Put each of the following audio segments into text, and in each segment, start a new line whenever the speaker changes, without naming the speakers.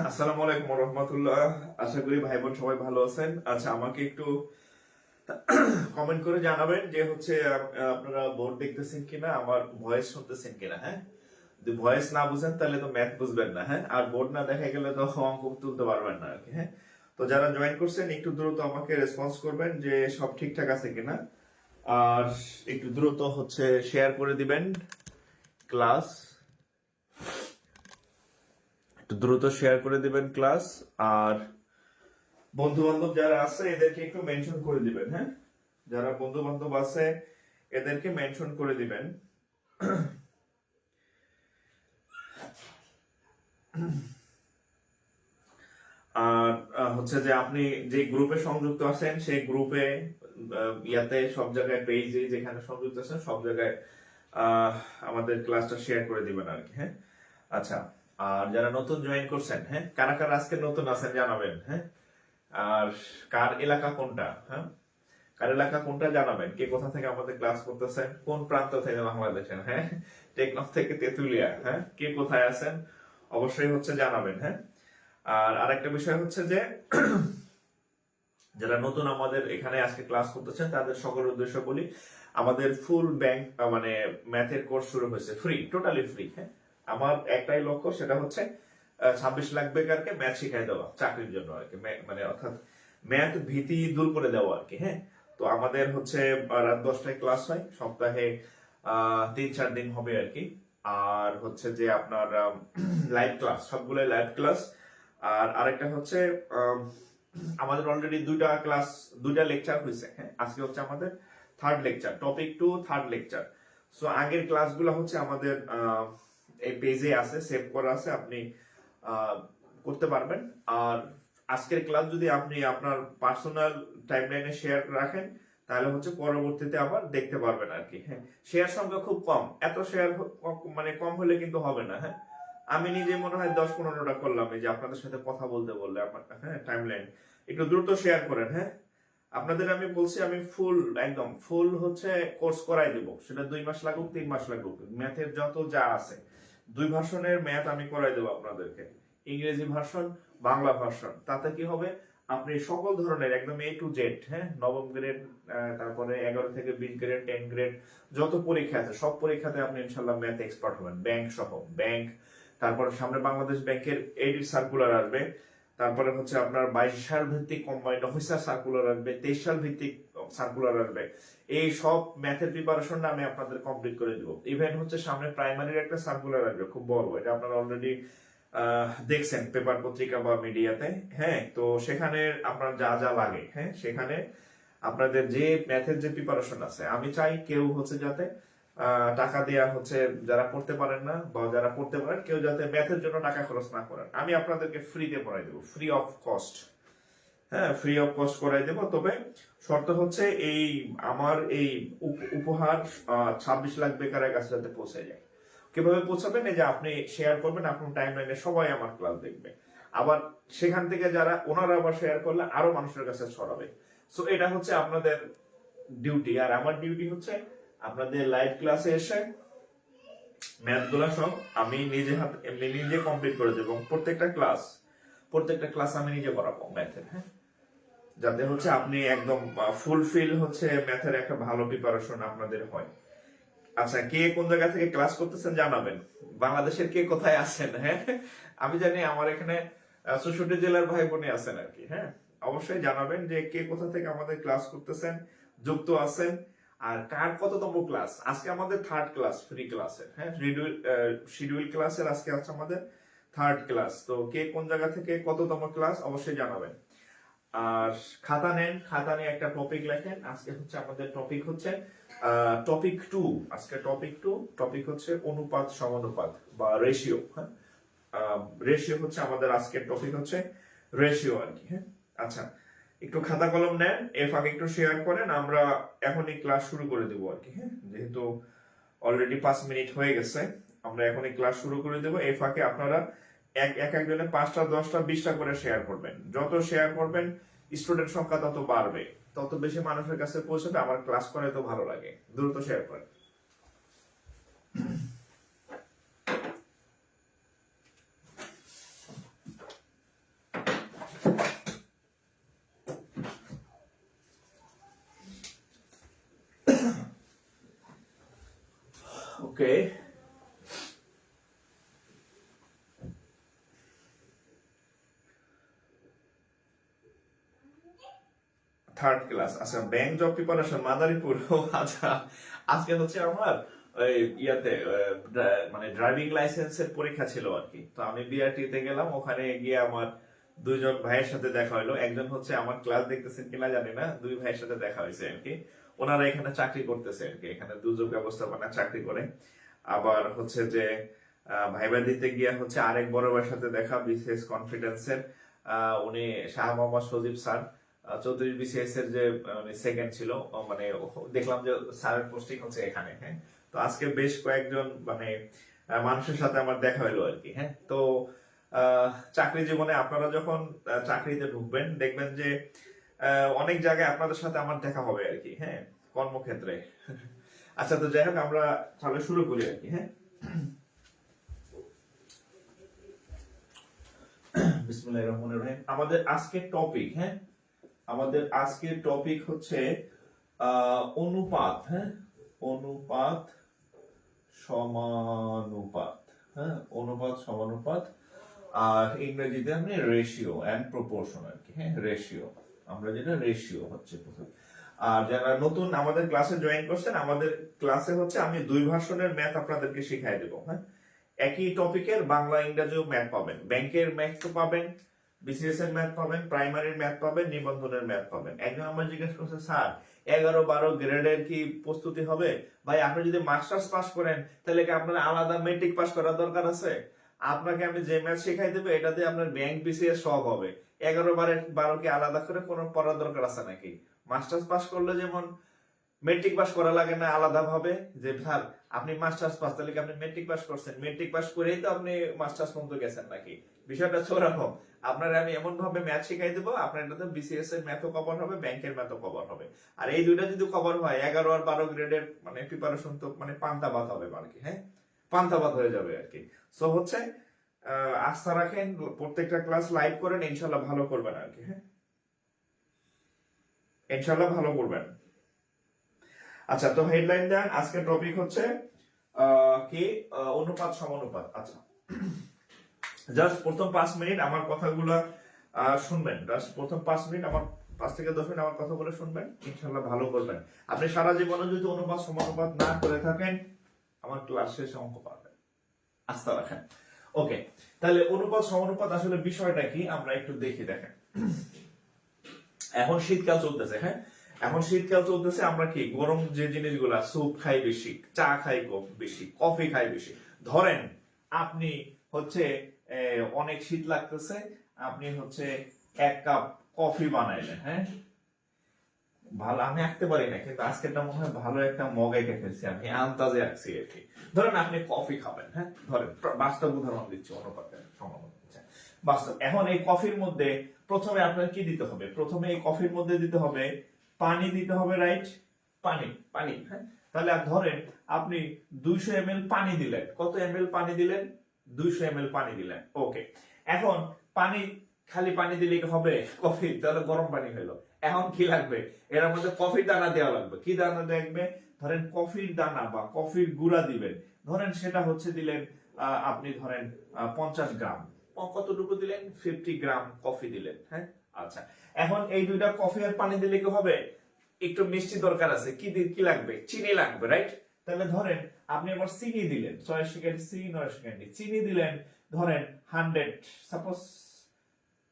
আসসালামু আলাইকুম রহমতুল্লাহ। আশা করি ভাই বোন সবাই ভালো আছেন। আচ্ছা, আমাকে একটু কমেন্ট করে জানাবেন যে হচ্ছে আপনারা বোর্ড দেখতেছেন কিনা, আমার ভয়েস শুনতেছেন কিনা। হ্যাঁ, যদি ভয়েস না বুঝেন তাহলে তো ম্যাথ বুঝবেন না। হ্যাঁ, আর বোর্ড না দেখা গেলে তো অঙ্ক তুলতে পারবেন না আর কি। হ্যাঁ, তো যারা জয়েন করছেন একটু দ্রুত আমাকে রেসপন্স করবেন যে সব ঠিকঠাক আছে কিনা, আর একটু দ্রুত হচ্ছে শেয়ার করে দিবেন ক্লাস, একটু দ্রুত শেয়ার করে দিবেন ক্লাস। আর বন্ধু বান্ধব যারা আছে এদেরকে একটু মেনশন করে দিবেন। হ্যাঁ, যারা বন্ধু বান্ধব আছে এদেরকে মেনশন করে দিবেন। আর হচ্ছে যে আপনি যে গ্রুপে সংযুক্ত আছেন সেই গ্রুপে ইয়াতে সব জায়গায় পেজে যেখানে সংযুক্ত আছেন সব জায়গায় আমাদের ক্লাসটা শেয়ার করে দিবেন আর কি। হ্যাঁ, আচ্ছা, আর যারা নতুন জয়েন করছেন, হ্যাঁ, কারা কারা আজকে নতুন আছেন জানাবেন। হ্যাঁ, আর কার এলাকা কোনটা, হ্যাঁ, কার এলাকা কোনটা জানাবেন। কে কোথা থেকে আমাদের ক্লাস করতেছেন, কোন প্রান্ত থেকে বাংলাদেশের। হ্যাঁ, টেকনাফ থেকে তেতুলিয়া। হ্যাঁ, কে কোথায় আছেন অবশ্যই হচ্ছে জানাবেন। হ্যাঁ, আর আরেকটা বিষয় হচ্ছে যে যারা নতুন আমাদের এখানে আজকে ক্লাস করতেছেন তাদের সকলের উদ্দেশ্য বলি, আমাদের ফুল ব্যাংক মানে ম্যাথের কোর্স শুরু হয়েছে, ফ্রি, টোটালি ফ্রি। হ্যাঁ, আমার একটাই লক্ষ্য, সেটা হচ্ছে 26 লাখ বেকারকে ম্যাথ শিখাই দেওয়া চাকরির জন্য আর কি, মানে অর্থাৎ ম্যাথ ভীতি দূর করে দেওয়া আর কি। হ্যাঁ, তো আমাদের হচ্ছে রাত 10টায় ক্লাস হয়, সপ্তাহে 3-4 দিন হবে আর কি। আর হচ্ছে যে আপনার লাইভ ক্লাস, সবগুলোই লাইভ ক্লাস। আর আরেকটা হচ্ছে আমাদের অলরেডি দুইটা লেকচার হয়েছে। হ্যাঁ, আজকে হচ্ছে আমাদের third lecture, topic 2 third lecture. So আগের ক্লাসগুলো হচ্ছে আমাদের এই পেজে আছে, সেভ করা আছে, আপনি করতে পারবেন। আর আজকের ক্লাস যদি আপনি আপনার পার্সোনাল টাইমলাইনে শেয়ার রাখেন তাহলে হচ্ছে পরবর্তীতে আবার দেখতে পারবেন আর কি। হ্যাঁ, শেয়ার সংখ্যা খুব কম, এত শেয়ার মানে কম হলে কিন্তু হবে না। হ্যাঁ, আমি নিজে মনে হয় 10-15টা করলাম এই যে আপনাদের সাথে কথা বলতে বললে আমার। হ্যাঁ, টাইমলাইন একটু দ্রুত শেয়ার করেন। হ্যাঁ, আপনাদের আমি বলছি আমি ফুল, একদম ফুল হচ্ছে কোর্স করাই দেবো, সেটা 2 মাস লাগুক 3 মাস লাগুক, ম্যাথের যত যা আছে 2 ভার্সনের ম্যাথ আমি করাই দেবো আপনাদেরকে, ইংরেজি ভার্সন, বাংলা ভার্সন। তাতে কি হবে, আপনি সকল ধরনের একদম A to Z, হ্যাঁ, নবম গ্রেড, তারপরে 11 থেকে 20 গ্রেড, 10 গ্রেড, যত পরীক্ষা আছে সব পরীক্ষাতে আপনি ইনশাল্লাহ ম্যাথ এক্সপার্ট হবেন। ব্যাংক সহ, ব্যাংক, তারপরে সামনে বাংলাদেশ ব্যাংকের এডিট সার্কুলার আসবে, তারপরে হচ্ছে আপনার 22 সাল ভিত্তিক কম্বাইন্ড অফিসার সার্কুলার আসবে, 23 সাল ভিত্তিক সার্কুলার আসবে। এই সব ম্যাথের প্রিপারেশনটা আমি আপনাদের কমপ্লিট করে দিব। ইভেন হচ্ছে সামনে প্রাইমারির একটা সার্কুলার আসবে খুব বড়, এটা আপনারা অলরেডি দেখছেন পেপার পত্রিকা বা মিডিয়াতে। হ্যাঁ, তো সেখানে আপনার যা যা লাগে, হ্যাঁ, সেখানে আপনাদের যে ম্যাথের যে প্রিপারেশন আছে, আমি চাই কেউ হচ্ছে যাতে টাকা দেওয়া হচ্ছে, যারা পড়তে পারেন না বা যারা পড়তে পারেন কেউ যাতে ম্যাথের জন্য টাকা খরচ না করেন। আমি আপনাদেরকে ফ্রিতে পড়াই দেবো, ফ্রি অফ কস্ট। হ্যাঁ, ফ্রি অফ কস্ট করাই দেবো, তবে শর্ত হচ্ছে এই আমার এই উপহার 26 লাখ বেকারের কাছে যাতে পৌঁছে যায়। কিভাবে পৌঁছাবেন, এই যে আপনি শেয়ার করবেন আপনার টাইমলাইনে, সবাই আমার ক্লাস দেখবে, আবার সেখান থেকে যারা ওনারা আবার শেয়ার করলে আরো মানুষের কাছে ছড়াবে। সো এটা হচ্ছে আপনাদের ডিউটি। আর আমার ডিউটি হচ্ছে আপনাদের লাইভ ক্লাসে এসে ম্যাথ গুলা সব আমি নিজে হাতে এমনি নিজে কমপ্লিট করে দেবো। প্রত্যেকটা ক্লাস আমি নিজে করাবো ম্যাথের। হ্যাঁ, যাতে হচ্ছে আপনি একদম ফুলফিল হচ্ছে ম্যাথের একটা ভালো প্রিপারেশন আপনাদের হয়। আচ্ছা, কে কোন জায়গা থেকে ক্লাস করতেছেন জানাবেন। বাংলাদেশের কে কোথায় আছেন? হ্যাঁ, আমি জানি আমার এখানে 64 জেলার ভাই বোনে আছেন আর কি। হ্যাঁ, অবশ্যই জানাবেন যে কে কোথা থেকে আমাদের ক্লাস করতেছেন, যুক্ত আছেন, আর কার কততম ক্লাস। আজকে আমাদের থার্ড ক্লাস, ফ্রি ক্লাসের। হ্যাঁ, শিডিউল ক্লাসের আজকে হচ্ছে আমাদের থার্ড ক্লাস। তো কে কোন জায়গা থেকে কততম ক্লাস অবশ্যই জানাবেন। আর খাতা নেন, খাতা নিয়ে একটা টপিক লেখেন। আজকে হচ্ছে আমাদের টপিক হচ্ছে টপিক 2। আজকে টপিক হচ্ছে অনুপাত সমানুপাত বা রেশিও। হ্যাঁ, রেশিও হচ্ছে আমাদের আজকের টপিক হচ্ছে রেশিও আর কি। হ্যাঁ, আচ্ছা, একটু খাতা কলম নেন, এর ফাঁকে একটু শেয়ার করেন, আমরা এখনই ক্লাস শুরু করে দেবো আর কি। হ্যাঁ, যেহেতু অলরেডি 5 মিনিট হয়ে গেছে, আমরা এখনই ক্লাস শুরু করে দেবো। এই ফাঁকে আপনারা একজনে 5টা 10টা 20টা করে শেয়ার করবেন। যত শেয়ার করবেন স্টুডেন্ট সংখ্যা তত বাড়বে, তত বেশি মানুষের কাছে পৌঁছাবে। আমার ক্লাস করে তো ভালো লাগে, দ্রুত শেয়ার করেন। ওকে, থার্ড ক্লাস। আচ্ছা, ব্যাংক জব প্রিপারেশন মাদারীপুর। আচ্ছা, আজকে হচ্ছে আমার ওই ইয়াতে মানে ড্রাইভিং লাইসেন্সের পরীক্ষা ছিল আর কি। তো আমি বিআরটি তে গেলাম, ওখানে গিয়ে আমার দুইজন ভাইয়ের সাথে দেখা হলো। একজন হচ্ছে আমার ক্লাস দেখতেছেন কিনা জানি না, দুই ভাইয়ের সাথে দেখা হয়েছে আর কি। ওনারা এখানে চাকরি করতেছে আর কি, এখানে দুর্যোগ ব্যবস্থাপনা চাকরি করে। আবার হচ্ছে যে ভাইবা দিতে গিয়ে হচ্ছে আরেক বড় ভাইয়ের সাথে দেখা, বিসিএস কনফিডেন্সের উনি শাহ মোহাম্মদ সজীব স্যার, চৌধুরী বিসিএস এর যে সেকেন্ড ছিল, মানে দেখলাম যে স্যারের পোস্টিং হচ্ছে এখানে। হ্যাঁ, তো আজকে বেশ কয়েকজন মানে মানুষের সাথে আমার দেখা হলো আর কি। হ্যাঁ, তো চাকরি জীবনে আপনারা যখন চাকরিতে ঢুকবেন দেখবেন যে অনেক জায়গায় আপনাদের সাথে আমার দেখা হবে আর কি। হ্যাঁ, কর্মক্ষেত্রে। আচ্ছা, তো যাই হোক, আমরা তাহলে শুরু করি আর কি। হ্যাঁ, বিসমিল্লাহির রহমানির রহিম। আমাদের আজকের টপিক, হ্যাঁ, আমাদের আজকের টপিক হচ্ছে অনুপাত। হ্যাঁ, অনুপাত সমানুপাত। হ্যাঁ, অনুপাত সমানুপাত, আর ইংরেজিতে আমি রেশিও এন্ড প্রপোর্শন আর কি। হ্যাঁ, রেশিও, আমরা যেটা রেশিও হচ্ছে প্রথম। আর যারা নতুন আমাদের ক্লাসে জয়েন করছেন, আমাদের ক্লাসে হচ্ছে আমি 2 ভার্সনের ম্যাথ আপনাদেরকে শিখাই দেবো। হ্যাঁ, একই টপিকের বাংলা ইংরেজিও ম্যাথ পাবেন, ব্যাংকের ম্যাথ তো পাবেন, বিসিএস এর ম্যাথ পাবেন, প্রাইমারির ম্যাথ পাবেন, নিবন্ধনের ম্যাথ পাবেন। একজন আমার জিজ্ঞেস করছে, স্যার 11-12 গ্রেডের কি প্রস্তুতি হবে? ভাই, আপনি যদি মাস্টার্স পাস করেন তাহলে কি আপনার আলাদা মেট্রিক পাস করার দরকার আছে? আপনাকে আমি যে ম্যাথ শেখাই দেবো এটাতে আপনার ব্যাংক বিসিএস সব হবে। 11-12 কি আলাদা করে কোনো পড়ার দরকার আছে নাকি? মাস্টার্স পাস করলে যেমন মেট্রিক পাস করা লাগে না আলাদা ভাবে, যে স্যার আপনি মাস্টার্স পাস, তাহলে কি আপনি মেট্রিক পাস করছেন? মেট্রিক পাস করেই তো আপনি মাস্টার্স পর্যন্ত গেছেন নাকি? বিষয়টা ওরকম। আপনার আমি এমন ভাবে ম্যাথ শিখাই দেবো, আপনার এটাতে বিসিএস এর ম্যাথও কভার হবে, ব্যাংকের ম্যাথও কভার হবে। আর এই দুইটা যদি কভার হয়, 11 আর 12 গ্রেডের মানে প্রিপারেশন তো মানে পান্তা ভাত হবে আর কি। হ্যাঁ, পান্তা ভাত হয়ে যাবে আর কি। সো হচ্ছে আস্থা রাখেন, প্রত্যেকটা ক্লাস লাইভ করেন, ইনশাল্লাহ ভালো করবেন আর কি। হ্যাঁ, ইনশাল্লাহ ভালো করবেন। আচ্ছা, তো হেডলাইন দেন। আজকের টপিক হচ্ছে কি অনুপাত সমানুপাত। আচ্ছা, জাস্ট প্রথম 5 মিনিট আমার কথাগুলো শুনবেন। জাস্ট প্রথম 5 মিনিট আমার 5 থেকে 10 মিনিট আমার কথাগুলো শুনবেন, ইনশাআল্লাহ ভালো করবেন। আপনি সারা জীবনে যদি অনুপাত সমানুপাত না করে থাকেন, আমার ক্লাস শেষে অঙ্ক পাবেন, আস্থা রাখেন। ওকে, তাহলে অনুপাত সমানুপাত আসলে বিষয়টা কি আমরা একটু দেখি। দেখেন, এখন শীতকাল চলতেছে। হ্যাঁ, এখন শীতকাল চলতেছে, আমরা কি গরম যে জিনিসগুলা, স্যুপ খাই বেশি, চা খাই বেশি, কফি খাই বেশি। ধরেন আপনি হচ্ছে অনেক শীত লাগতেছে, আপনি হচ্ছে 1 কাপ কফি বানাইলেন। হ্যাঁ, ভালো, আমি আঁকতে পারি না, কিন্তু আজকেরটা মনে হয় ভালো একটা মগ এঁকে ফেলছি, আমি আন্দাজে আঁকছি আর কি। ধরেন আপনি কফি খাবেন। হ্যাঁ, ধরেন বাস্তব উদাহরণ দিচ্ছি, অনুপাতের সমানুপাত বাস্তব। এখন এই কফির মধ্যে প্রথমে আপনার কি দিতে হবে? প্রথমে এই কফির মধ্যে দিতে হবে পানি, দিতে হবে, রাইট? পানি, পানি। হ্যাঁ, তাহলে ধরেন আপনি 200 ml পানি দিলেন। কত ml পানি দিলেন? 200 ml পানি দিলেন। ওকে, এখন পানি খালি পানি দিলে কি হবে? কফি, তাহলে গরম পানি হলো। এখন কি লাগবে? এর মধ্যে কফির দানা দেওয়া লাগবে। কি দানা দেখবে? ধরেন কফির দানা বা কফির গুঁড়া দিবেন, ধরেন সেটা হচ্ছে দিলেন আপনি ধরেন 50 গ্রাম। কতটুকু দিলেন? 50 গ্রাম কফি দিলেন। হ্যাঁ, আচ্ছা। এখন এই দুইটা কফি আর পানি দিলে কি হবে? একটু মিষ্টি দরকার আছে। কি লাগবে? চিনি লাগবে, রাইট? তাহলে ধরেন আপনি আবার চিনি দিলেন, 6 সেকেন্ড সি 9 সেকেন্ড চিনি দিলেন, ধরেন 100, সাপোজ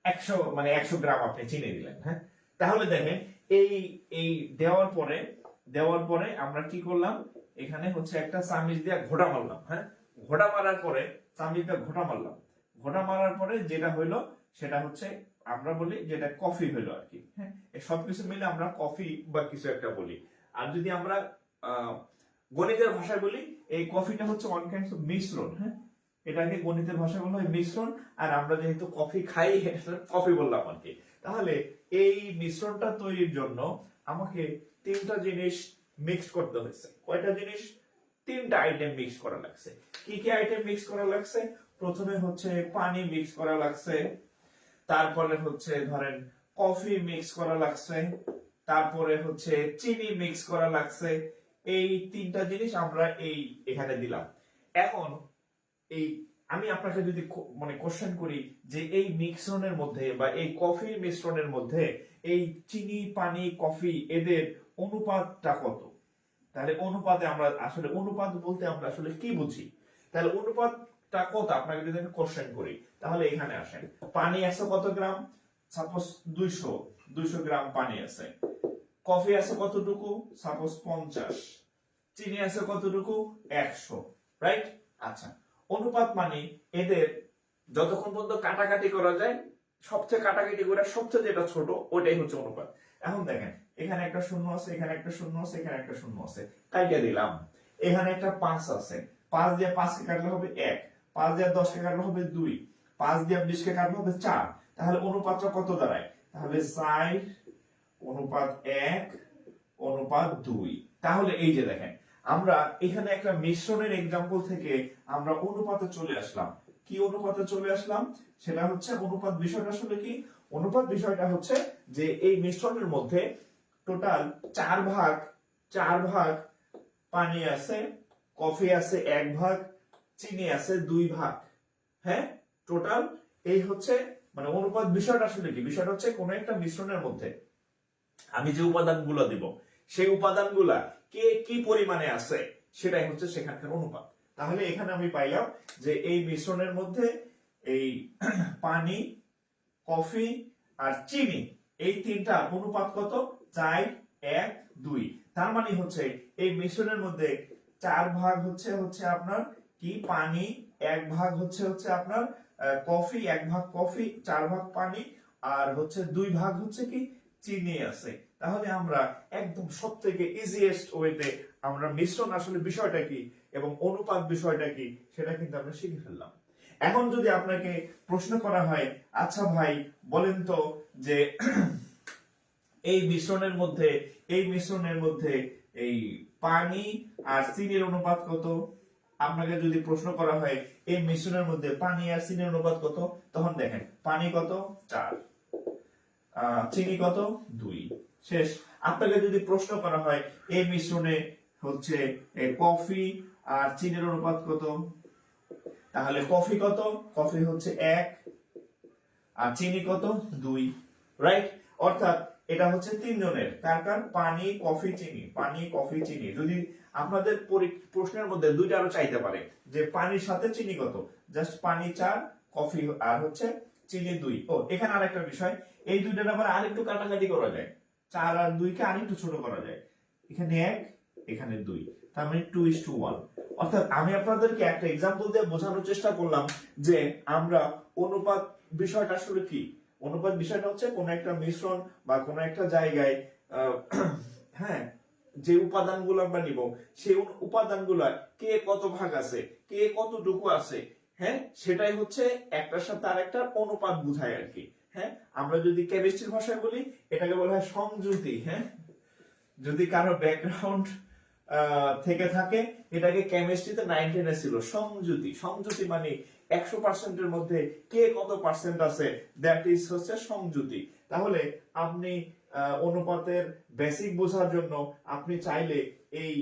100, মানে 100 গ্রাম আপনি চিনি দিলেন। হ্যাঁ, তাহলে দেখেন এই এই দেওয়ার পরে আমরা কি করলাম? এখানে হচ্ছে একটা চামিচ দিয়ে ঘোটা মারলাম। হ্যাঁ, ঘোটা মারার পরে চামিচ দিয়ে ঘোটা মারলাম। ঘোটা মারার পরে যেটা হইলো সেটা হচ্ছে আমরা বলি যেটা কফি হইলো আর কি। হ্যাঁ, এই সবকিছু মিলে আমরা কফি বা কিছু একটা বলি। আর যদি আমরা গণিতের ভাষায় বলি, এই কফিটা হচ্ছে ওয়ান কাইন্ড অফ মিশ্রণ। হ্যাঁ, এটাকে গণিতের ভাষায় বলা হয় মিশ্রণ। আর আমরা যেহেতু কফি খাই, কফি বললাম আর কি। তাহলে এই মিশ্রণটা তৈরির জন্য আমাকে 3টা জিনিস মিক্স করতে হয়েছে। কয়টা জিনিস? 3টা আইটেম মিক্স করা লাগছে। কি কি আইটেম মিক্স করা লাগছে? প্রথমে হচ্ছে পানি মিক্স করা লাগছে, তারপরে হচ্ছে ধরেন কফি মিক্স করা লাগছে, তারপরে হচ্ছে চিনি মিক্স করা লাগছে। এই 3টা জিনিস আমরা এখানে দিলাম। এখন এই আমি আপনাকে যদি মানে কোশ্চেন করি যে এই মিশ্রণের মধ্যে বা এই কফির মিশ্রণের মধ্যে এই চিনি, পানি, কফি এদের অনুপাতটা কত? তাহলে অনুপাতে আমরা আসলে অনুপাত বলতে আমরা আসলে কি বুঝি? তাহলে অনুপাতটা কত আপনাকে যদি আমি কোশ্চেন করি, তাহলে এখানে আসেন। পানি আছে কত গ্রাম? সাপোজ 200 গ্রাম পানি আছে। কফি আছে কতটুকু? সাপোজ 50। চিনি আছে কতটুকু? 100, রাইট? আচ্ছা, অনুপাত মানে এদের যতক্ষণ পর্যন্ত কাটাকাটি করা যায়, সবচেয়ে কাটাকাটি করে সবচেয়ে যেটা ছোট ওটাই হচ্ছে অনুপাত। এখন দেখেন এখানে একটা শূন্য আছে, এখানে একটা শূন্য আছে, এখানে একটা শূন্য আছে, কাইটা দিলাম। এখানে একটা 5 আছে, 5 দিয়ে 5 কে কাটলে হবে 1, 5 দিয়ে 10 কে কাটলে হবে 2, 5 দিয়ে 20 কে কাটলে হবে 4। তাহলে অনুপাতটা কত দাঁড়ায়? তাহলে 4 অনুপাত 1 অনুপাত 2। তাহলে এই যে দেখেন আমরা এখানে একটা মিশ্রণের এক্সাম্পল থেকে আমরা অনুপাতে চলে আসলাম। কি অনুপাতে চলে আসলাম? সেটা হচ্ছে অনুপাত বিষয়টা আসলে কি? অনুপাত বিষয়টা হচ্ছে যে এই মিশ্রণের মধ্যে টোটাল 4 ভাগ পানি আছে, কফি আছে 1 ভাগ, চিনি আছে 2 ভাগ। হ্যাঁ, টোটাল এই হচ্ছে মানে অনুপাত বিষয়টা আসলে কি? বিষয়টা হচ্ছে কোন একটা মিশ্রণের মধ্যে আমি যে উপাদানগুলো দিব সেই উপাদানগুলা কে কি পরিমাণে আছে সেটাই হচ্ছে সেখানকার অনুপাত। তাহলে এখানে আমি পাইলাম যে এই মিশ্রণের মধ্যে এই পানি, কফি আর চিনি এই 3টা অনুপাত কত? 4, 1, 2। তার মানে হচ্ছে এই মিশ্রণের মধ্যে 4 ভাগ হচ্ছে আপনার কি পানি, 1 ভাগ হচ্ছে আপনার কফি, 1 ভাগ কফি, 4 ভাগ পানি, আর হচ্ছে 2 ভাগ হচ্ছে কি চিনি আছে। তাহলে আমরা একদম সবথেকে ইজিয়েস্ট ওয়েতে আমরা মিশ্রণ আসলে বিষয়টা কি এবং অনুপাত বিষয়টা কি সেটা কিন্তু আমরা শিখে ফেললাম। এখন যদি আপনাকে প্রশ্ন করা হয়, আচ্ছা ভাই বলেন তো যে এই মিশ্রণের মধ্যে এই পানি আর চিনির অনুপাত কত? আপনাকে যদি প্রশ্ন করা হয় এই মিশ্রণের মধ্যে পানি আর চিনির অনুপাত কত, তখন দেখেন পানি কত? 4, চিনি কত? 2, শেষ। আপনাকে যদি প্রশ্ন করা হয় এই মিশ্রণে হচ্ছে কফি আর চিনির অনুপাত কত, তাহলে কফি কত? কফি হচ্ছে 1 আর চিনি কত? 2, রাইট? অর্থাৎ এটা হচ্ছে 3 জনের, কার কার? পানি, কফি, চিনি, পানি, কফি, চিনি। যদি আপনাদের প্রশ্নের মধ্যে দুইটা আরো চাইতে পারে যে পানির সাথে চিনি কত, জাস্ট পানি 4, কফি আর হচ্ছে চিনি 2। ও এখানে আরেকটা বিষয়, এই দুইটার আবার আরেকটু কাটাকাটি করা যায়, 4 আর 2 কে আরেকটু ছোট করা যায়। এখানে 1, এখানে 2, তার মানে 2:1। অর্থাৎ আমি আপনাদেরকে একটা এক্সাম্পল দিয়ে বোঝানোর চেষ্টা করলাম যে আমরা অনুপাত বিষয়টা আসলে কি। অনুপাত বিষয়টা হচ্ছে কোন একটা মিশ্রণ বা কোন একটা জায়গায় হ্যাঁ যে উপাদানগুলো আমরা নিব সেই উপাদানগুলা কে কত ভাগ আছে, কে কতটুকু আছে, হ্যাঁ সেটাই হচ্ছে একটার সাথে আরেকটা অনুপাত বোঝায় আর কি। হ্যাঁ, আমরা যদি কেমিস্ট্রির ভাষায় বলি এটাকে বলা হয় সংযুতি। হ্যাঁ, যদি কারো ব্যাকগ্রাউন্ড থেকে থাকে, এটাকে কেমিস্ট্রিতে 9-10 ছিল সংযুতি। সংযুতি মানে 100%-এর মধ্যে কে কত পার্সেন্ট আছে, দ্যাট ইজ হচ্ছে সংযুতি। তাহলে আপনি অনুপাতের বেসিক বোঝার জন্য আপনি চাইলে এই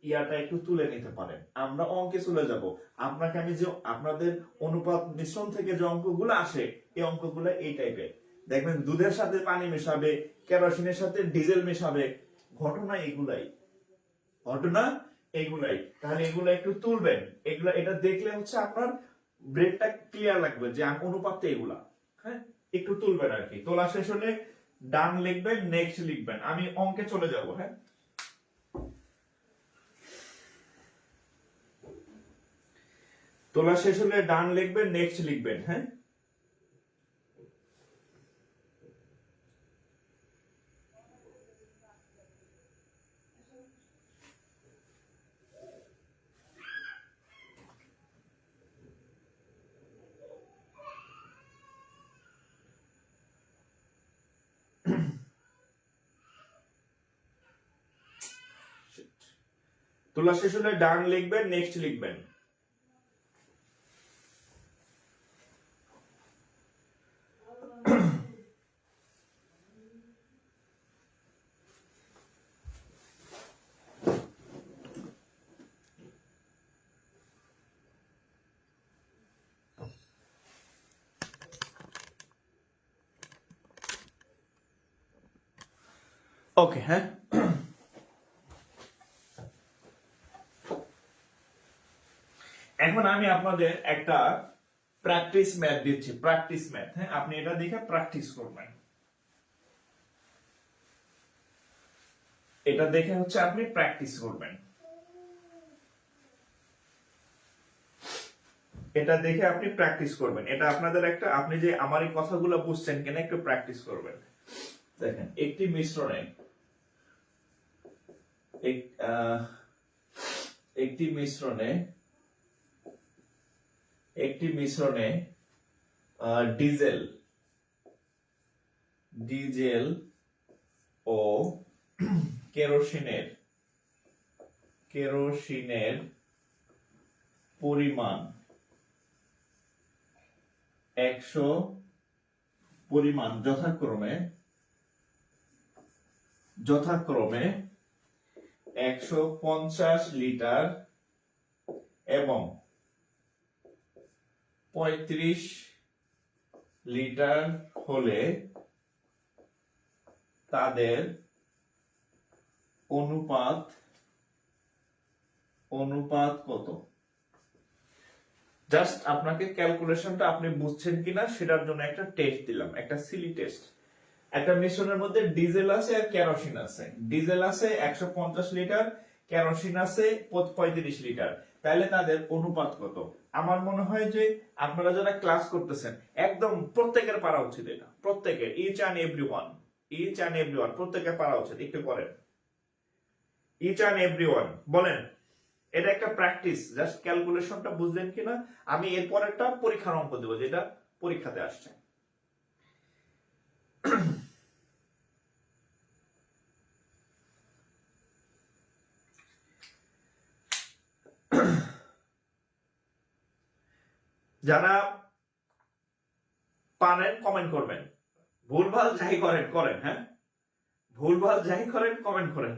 ইয়াটা একটু তুলে নিতে পারেন। আমরা অঙ্কে চলে যাব। আপনাকে আমি যে আপনাদের অনুপাত মিশ্রণ থেকে যে অঙ্কগুলো আসে, এই অঙ্কগুলো এই টাইপের দেখবেন, দুধের সাথে পানি মেশাবে, কেরোসিনের সাথে ডিজেল মেশাবে, ঘটনা এগুলাই, ঘটনা এগুলাই। তাহলে এগুলো একটু তুলবেন, এগুলা এটা দেখলে হচ্ছে আপনার ব্রেনটা ক্লিয়ার লাগবে যে অনুপাতে এগুলা, হ্যাঁ একটু তুলবেন আর কি। তোলা শেষ হলে ডান লিখবেন, নেক্সট লিখবেন। আমি অঙ্কে চলে যাব। হ্যাঁ, তোলা শেষ হলে ডান লিখবেন, নেক্সট লিখবেন। হ্যাঁ, তোলা শেষ হলে ডান লিখবেন, নেক্সট লিখবেন। ওকে, হ্যাঁ, এখন আমি আপনাদের একটা প্র্যাকটিস ম্যাথ দিচ্ছি, প্র্যাকটিস ম্যাথ। হ্যাঁ, আপনি এটা দেখে প্র্যাকটিস করবেন। এটা দেখে হচ্ছে আপনি প্র্যাকটিস করবেন, এটা দেখে আপনি প্র্যাকটিস করবেন। এটা আপনাদের একটা, আপনি যে আমার এই কথাগুলো বুঝছেন কিনা একটু প্র্যাকটিস করবেন। দেখেন, একটি মিশ্রণে একটি মিশ্রণে একটি মিশ্রণে ডিজেল ডিজেল ও কেরোসিনের পরিমাণ 100 পরিমাণ যথাক্রমে 150 লিটার এবং 35 লিটার হলে তাদের অনুপাত কত? জাস্ট আপনাকে ক্যালকুলেশনটা আপনি বুঝছেন কিনা সেটার জন্য একটা টেস্ট দিলাম, একটা সিলি টেস্ট। একটা মিশ্রণের মধ্যে ডিজেল আছে আর কেরোসিন আছে। ডিজেল আছে 150 লিটার, কেরোসিন আছে 35 লিটার। তাহলে তাদের অনুপাত কত? আমার মনে হয় যে আপনারা যারা ক্লাস করতেছেন একদম প্রত্যেকের পারা উচিত, এটা প্রত্যেকের, ইচ অ্যান্ড এভরিওয়ান প্রত্যেকের পারা উচিত। একটু করেন, ইচ অ্যান্ড এভরিওয়ান বলেন। এটা একটা প্র্যাকটিস, জাস্ট ক্যালকুলেশনটা বুঝলেন কিনা। আমি এরপর একটা পরীক্ষার অঙ্ক দেবো যেটা পরীক্ষাতে আসছে। যারা পারেন কমেন্ট করবেন, ভুলভাল যাই করেন। হ্যাঁ, ভুলভাল যাই করেন কমেন্ট করেন।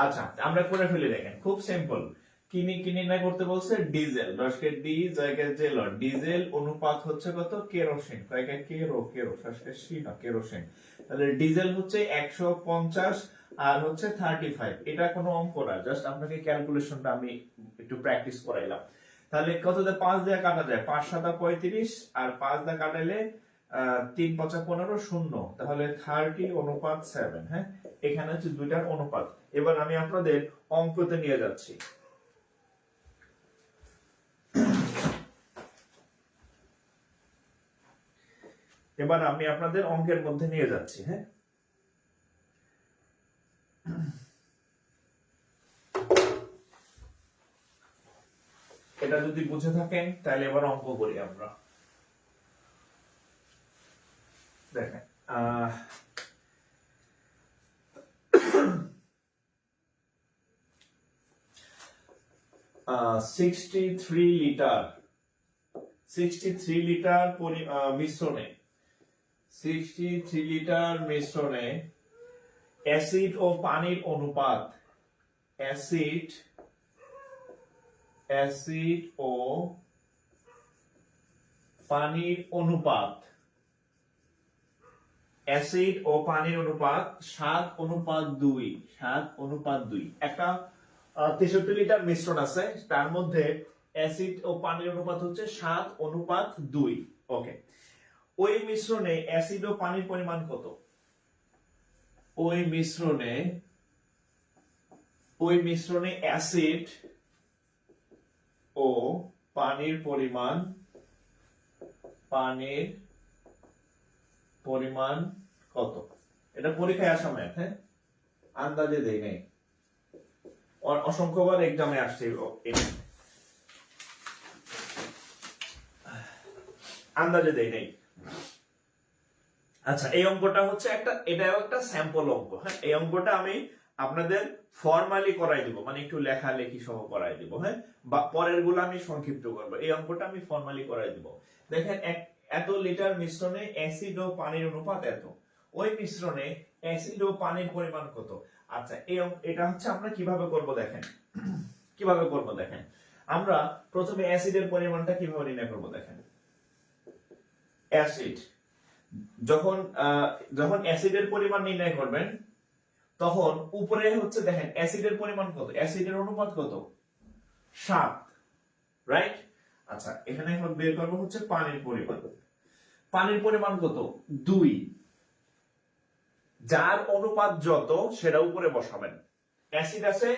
আচ্ছা, আমরা করে ফেলি। দেখেন, খুব সিম্পল। কিনি না করতে বলছে ডিজেল, দশকে ডি জায়গায় জেল, ডিজেল অনুপাত হচ্ছে কত? Kerosene, kerosene. তাহলে ডিজেল হচ্ছে 150 আর হচ্ছে 35। এটা কোনো অঙ্ক না, জাস্ট আপনাকে ক্যালকুলেশনটা আমি একটু প্র্যাকটিস করাইলাম। তাহলে কত দিয়ে 5 দিয়ে কাটা যায়? 5 7 35 আর 5 দিয়ে কাটাইলে 3 5 15 শূন্য। তাহলে 30 অনুপাত 7। হ্যাঁ, এখানে হচ্ছে দুইটার অনুপাত। এবার আমি আপনাদের অঙ্কতে নিয়ে যাচ্ছি। এবার আমি আপনাদের অঙ্কের মধ্যে নিয়ে যাচ্ছি। হ্যাঁ, এটা যদি বুঝে থাকেন তাহলে এবার অঙ্ক করি আমরা। দেখেন 63 লিটার 63 লিটার মিশ্রণে 63 লিটার মিশ্রণে অ্যাসিড ও পানির অনুপাত অ্যাসিড ও পানির অনুপাত অ্যাসিড ও পানির অনুপাত 7:2 7:2। একটা 63 লিটার মিশ্রণ আছে, তার মধ্যে অ্যাসিড ও পানির অনুপাত হচ্ছে 7:2। ওকে, ওই মিশ্রণে অ্যাসিড ও পানির পরিমাণ কত? ওই মিশ্রণে অ্যাসিড ও পানির পরিমাণ কত? এটা পরীক্ষায় আসা ম্যাথ, হ্যাঁ, আন্দাজে দেই নাই, অসংখ্যবার এক্সামে আসছে, আন্দাজে দেই নাই। আচ্ছা, এই অঙ্কটা হচ্ছে এটাও একটা স্যাম্পল অঙ্ক, হ্যাঁ। এই অঙ্কটা আমি আপনাদের ফর্মালি করাই দিব, মানে একটু লেখালেখি সহ করাই দিব, হ্যাঁ, বা পরের গুলো আমি সংক্ষিপ্ত করবো। এই অঙ্কটা আমি ফর্মালি করাই দিব। দেখেন, এত লিটার মিশ্রণে অ্যাসিড ও পানির অনুপাত এত, ওই মিশ্রণে অ্যাসিড ও পানির পরিমাণ কত? আচ্ছা, এটা হচ্ছে আমরা কিভাবে করব দেখেন, আমরা প্রথমে অ্যাসিডের পরিমাণটা কিভাবে নির্ণয় করব দেখেন। অ্যাসিড যখন অ্যাসিডের পরিমাণ নির্ণয় করবেন, তখন উপরে হচ্ছে দেখেন অ্যাসিডের পরিমাণ কত, অ্যাসিডের অনুপাত কত? 7, রাইট? আচ্ছা, এখানে এখন বের করব হচ্ছে পানির পরিমাণ কত? 2। যার অনুপাত যত সেটা উপরে বসাবেন। অ্যাসিড আছে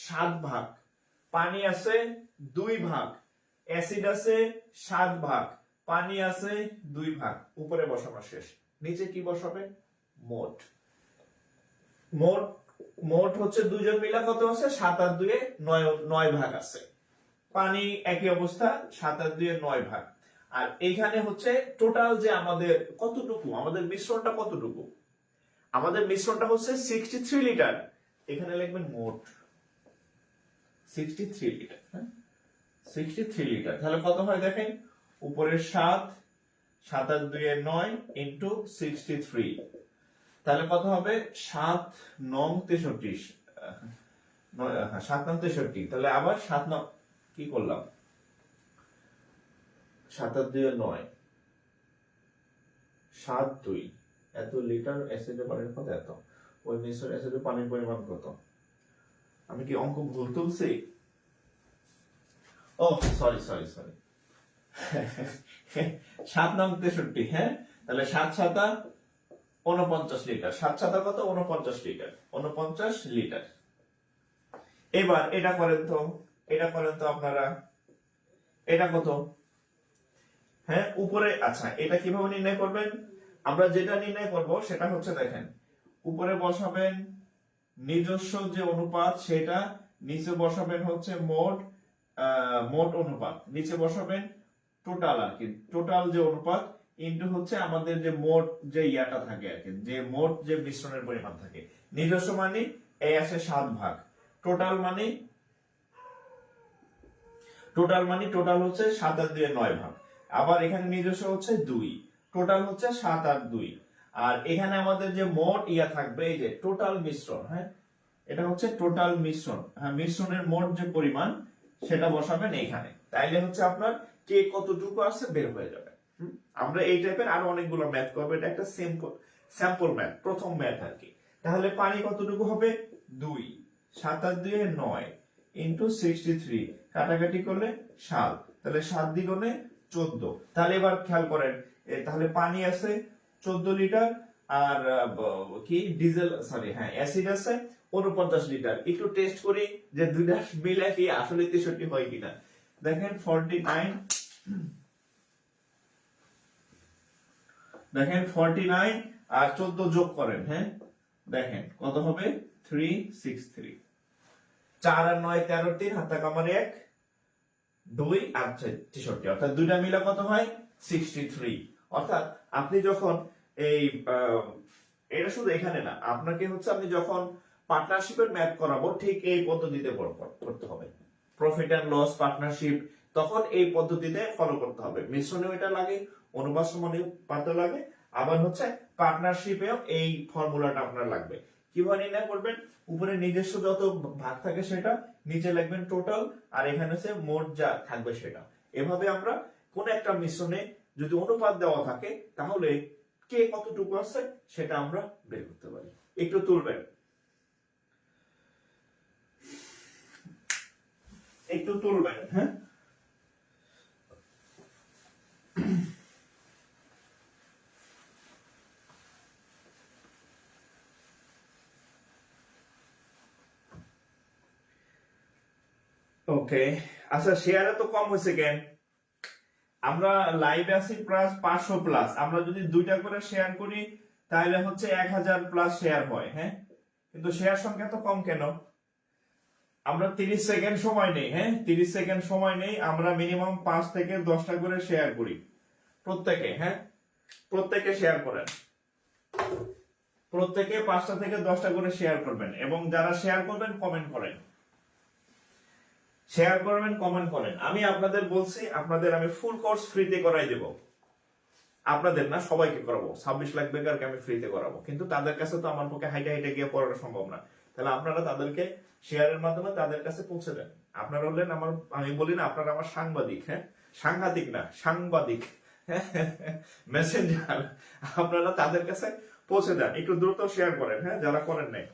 7 ভাগ, পানি আছে 2 ভাগ, অ্যাসিড আছে 7 ভাগ, পানি আছে 2 ভাগ, উপরে বসানো শেষ। নিচে কি বসাবেন? মোট হচ্ছে দুজন মিলা কত আছে? 7 আর 2 9 ভাগ আছে। পানি একই অবস্থা, 7 আর 2 9 ভাগ। আর এইখানে হচ্ছে টোটাল যে আমাদের কতটুকু, আমাদের মিশ্রণটা কতটুকু? আমাদের মিশ্রণটা হচ্ছে 63 লিটার। এখানে লিখবেন মোট 63 লিটার, হ্যাঁ, 63 লিটার। তাহলে কত হয় দেখেন, উপরের 7 7 আর 2 9 ইনটু 63, তাহলে কত হবে? 7 9 63, 7 9 63। তাহলে আবার 7 9 কি করলাম, 7 আর 2 9 7 2। এত লিটার অ্যাসিডের পানির কত? এত। ওই মিশ্রণ অ্যাসিডের পানির পরিমাণ কত? আমি কি অঙ্ক ভুল তুলছি? ও সরি 7 9 63, হ্যাঁ। তাহলে 7 7 49 লিটার, 7 7 কত? 49 লিটার, 49 লিটার। এবার এটা করেন তো আপনারা, এটা কত? হ্যাঁ, উপরে। আচ্ছা, এটা কিভাবে নির্ণয় করবেন? আমরা যেটা নির্ণয় করব সেটা হচ্ছে দেখেন, উপরে বসাবেন নিজস্ব যে অনুপাত সেটা, নিচে বসাবেন হচ্ছে মোট অনুপাত, নিচে বসাবেন টোটাল আর কি, টোটাল যে অনুপাত ইনটু হচ্ছে আমাদের যে মোট যে ইয়াটা থাকে আর কি, যে মোট যে মিশ্রণের পরিমাণ থাকে। নিজস্ব মানে এই আসে 7 ভাগ, টোটাল হচ্ছে 7 আর 2 9 ভাগ। আবার এখানে নিজস্ব হচ্ছে 2, টোটাল হচ্ছে 7 আর 2। আর এখানে আমাদের যে মোট ইয়া থাকবে, এই যে টোটাল মিশ্রণ, হ্যাঁ, এটা হচ্ছে টোটাল মিশ্রণ, হ্যাঁ, মিশ্রণের মোট যে পরিমাণ সেটা বসাবেন এখানে। তাইলে হচ্ছে আপনার কে কতটুকু আছে বের হয়ে যাবে। আমরা এই টাইপের আরো অনেকগুলো ম্যাথ করবো, এটা একটা স্যাম্পল ম্যাথ, প্রথম ম্যাথ আর কি। তাহলে পানি কতটুকু হবে? 2, 7 আর 2 9 ইনটু 63, কাটাকাটি করলে 7, তাহলে 7 দ্বিগুণে 14। তাহলে এবার খেয়াল করেন, তাহলে পানি আছে 14 লিটার, আর কি ডিজেল, সরি হ্যাঁ, অ্যাসিড আছে 49 লিটার। একটু টেস্ট করি যে দুইটা মিলে কি আসলে 63 হয় কিনা। দেখেন 49, দেখেন 49 আর 14 যোগ করেন, হ্যাঁ, দেখেন কত হবে? 363। 4 আর 9 13, 3 হাতে কামার 1, 2 আর 63, অর্থাৎ দুইটা মিলে কত হয় 63। অর্থাৎ আপনি যখন এই এটা শুধু এখানে না, আপনাকে হচ্ছে আমি যখন পার্টনারশিপের ম্যাথ করাবো ঠিক এই পদ্ধতিতে করতে হবে। প্রফিট এন্ড লস পার্টনারশিপ, তখন এই পদ্ধতিতে ফলো করতে হবে। মিশ্রণেও এটা লাগে, অনুপাত সমানুপাতে লাগে, আবার হচ্ছে পার্টনারশিপেও এই ফর্মুলাটা আপনার লাগবে। কিভাবে নির্ণয় করবেন? উপরে নিজস্ব যত ভাগ থাকে সেটা, নিচে লিখবেন টোটাল, আর এখানে হচ্ছে মোট যা থাকবে সেটা। এভাবে আমরা কোন একটা মিশ্রণে যদি অনুপাত দেওয়া থাকে তাহলে কে কতটুকু আছে সেটা আমরা বের করতে পারি। একটু তুলবেন, একটু তুলবেন। হ্যাঁ, ওকে। আচ্ছা, শেয়ারে তো কম হয়েছে কেন? আমরা লাইভে আছি প্লাস 500 প্লাস, আমরা যদি দুইটা করে শেয়ার করি তাহলে হচ্ছে 1000 প্লাস শেয়ার হয়। হ্যাঁ, কিন্তু শেয়ার সংখ্যা তো কম কেন? আমরা 30 সেকেন্ড সময় নেই। হ্যাঁ, 30 সেকেন্ড সময় নেই, আমরা মিনিমাম 5 থেকে 10টা করে শেয়ার করি প্রত্যেকে। হ্যাঁ, প্রত্যেকে শেয়ার করেন, প্রত্যেকে 5টা থেকে 10টা করে শেয়ার করবেন, এবং যারা শেয়ার করবেন কমেন্ট করেন, শেয়ার করবেন, কমেন্ট করেন। আমি আপনাদের বলছি, আপনাদের আমি ফুল কোর্স ফ্রিতে করাই দেব। আপনাদের না, সবাইকে করাবো। 26 লাখ বেকারকে আমি ফ্রিতে করাবো, কিন্তু তাদের কাছে তো আমার পক্ষে হাইটে হাইটে গিয়ে পড়ানো সম্ভব না। তাহলে আপনারা তাদেরকে শেয়ারের মাধ্যমে তাদের কাছে পৌঁছে দেন। আপনারা হলেন আমার, আমি বলি না আপনারা আমার সাংবাদিক। হ্যাঁ, সাংঘাতিক না, সাংবাদিক, মেসেঞ্জার। আপনারা তাদের কাছে পৌঁছে দেন, একটু দ্রুত শেয়ার করেন। হ্যাঁ, যারা করেন নাই।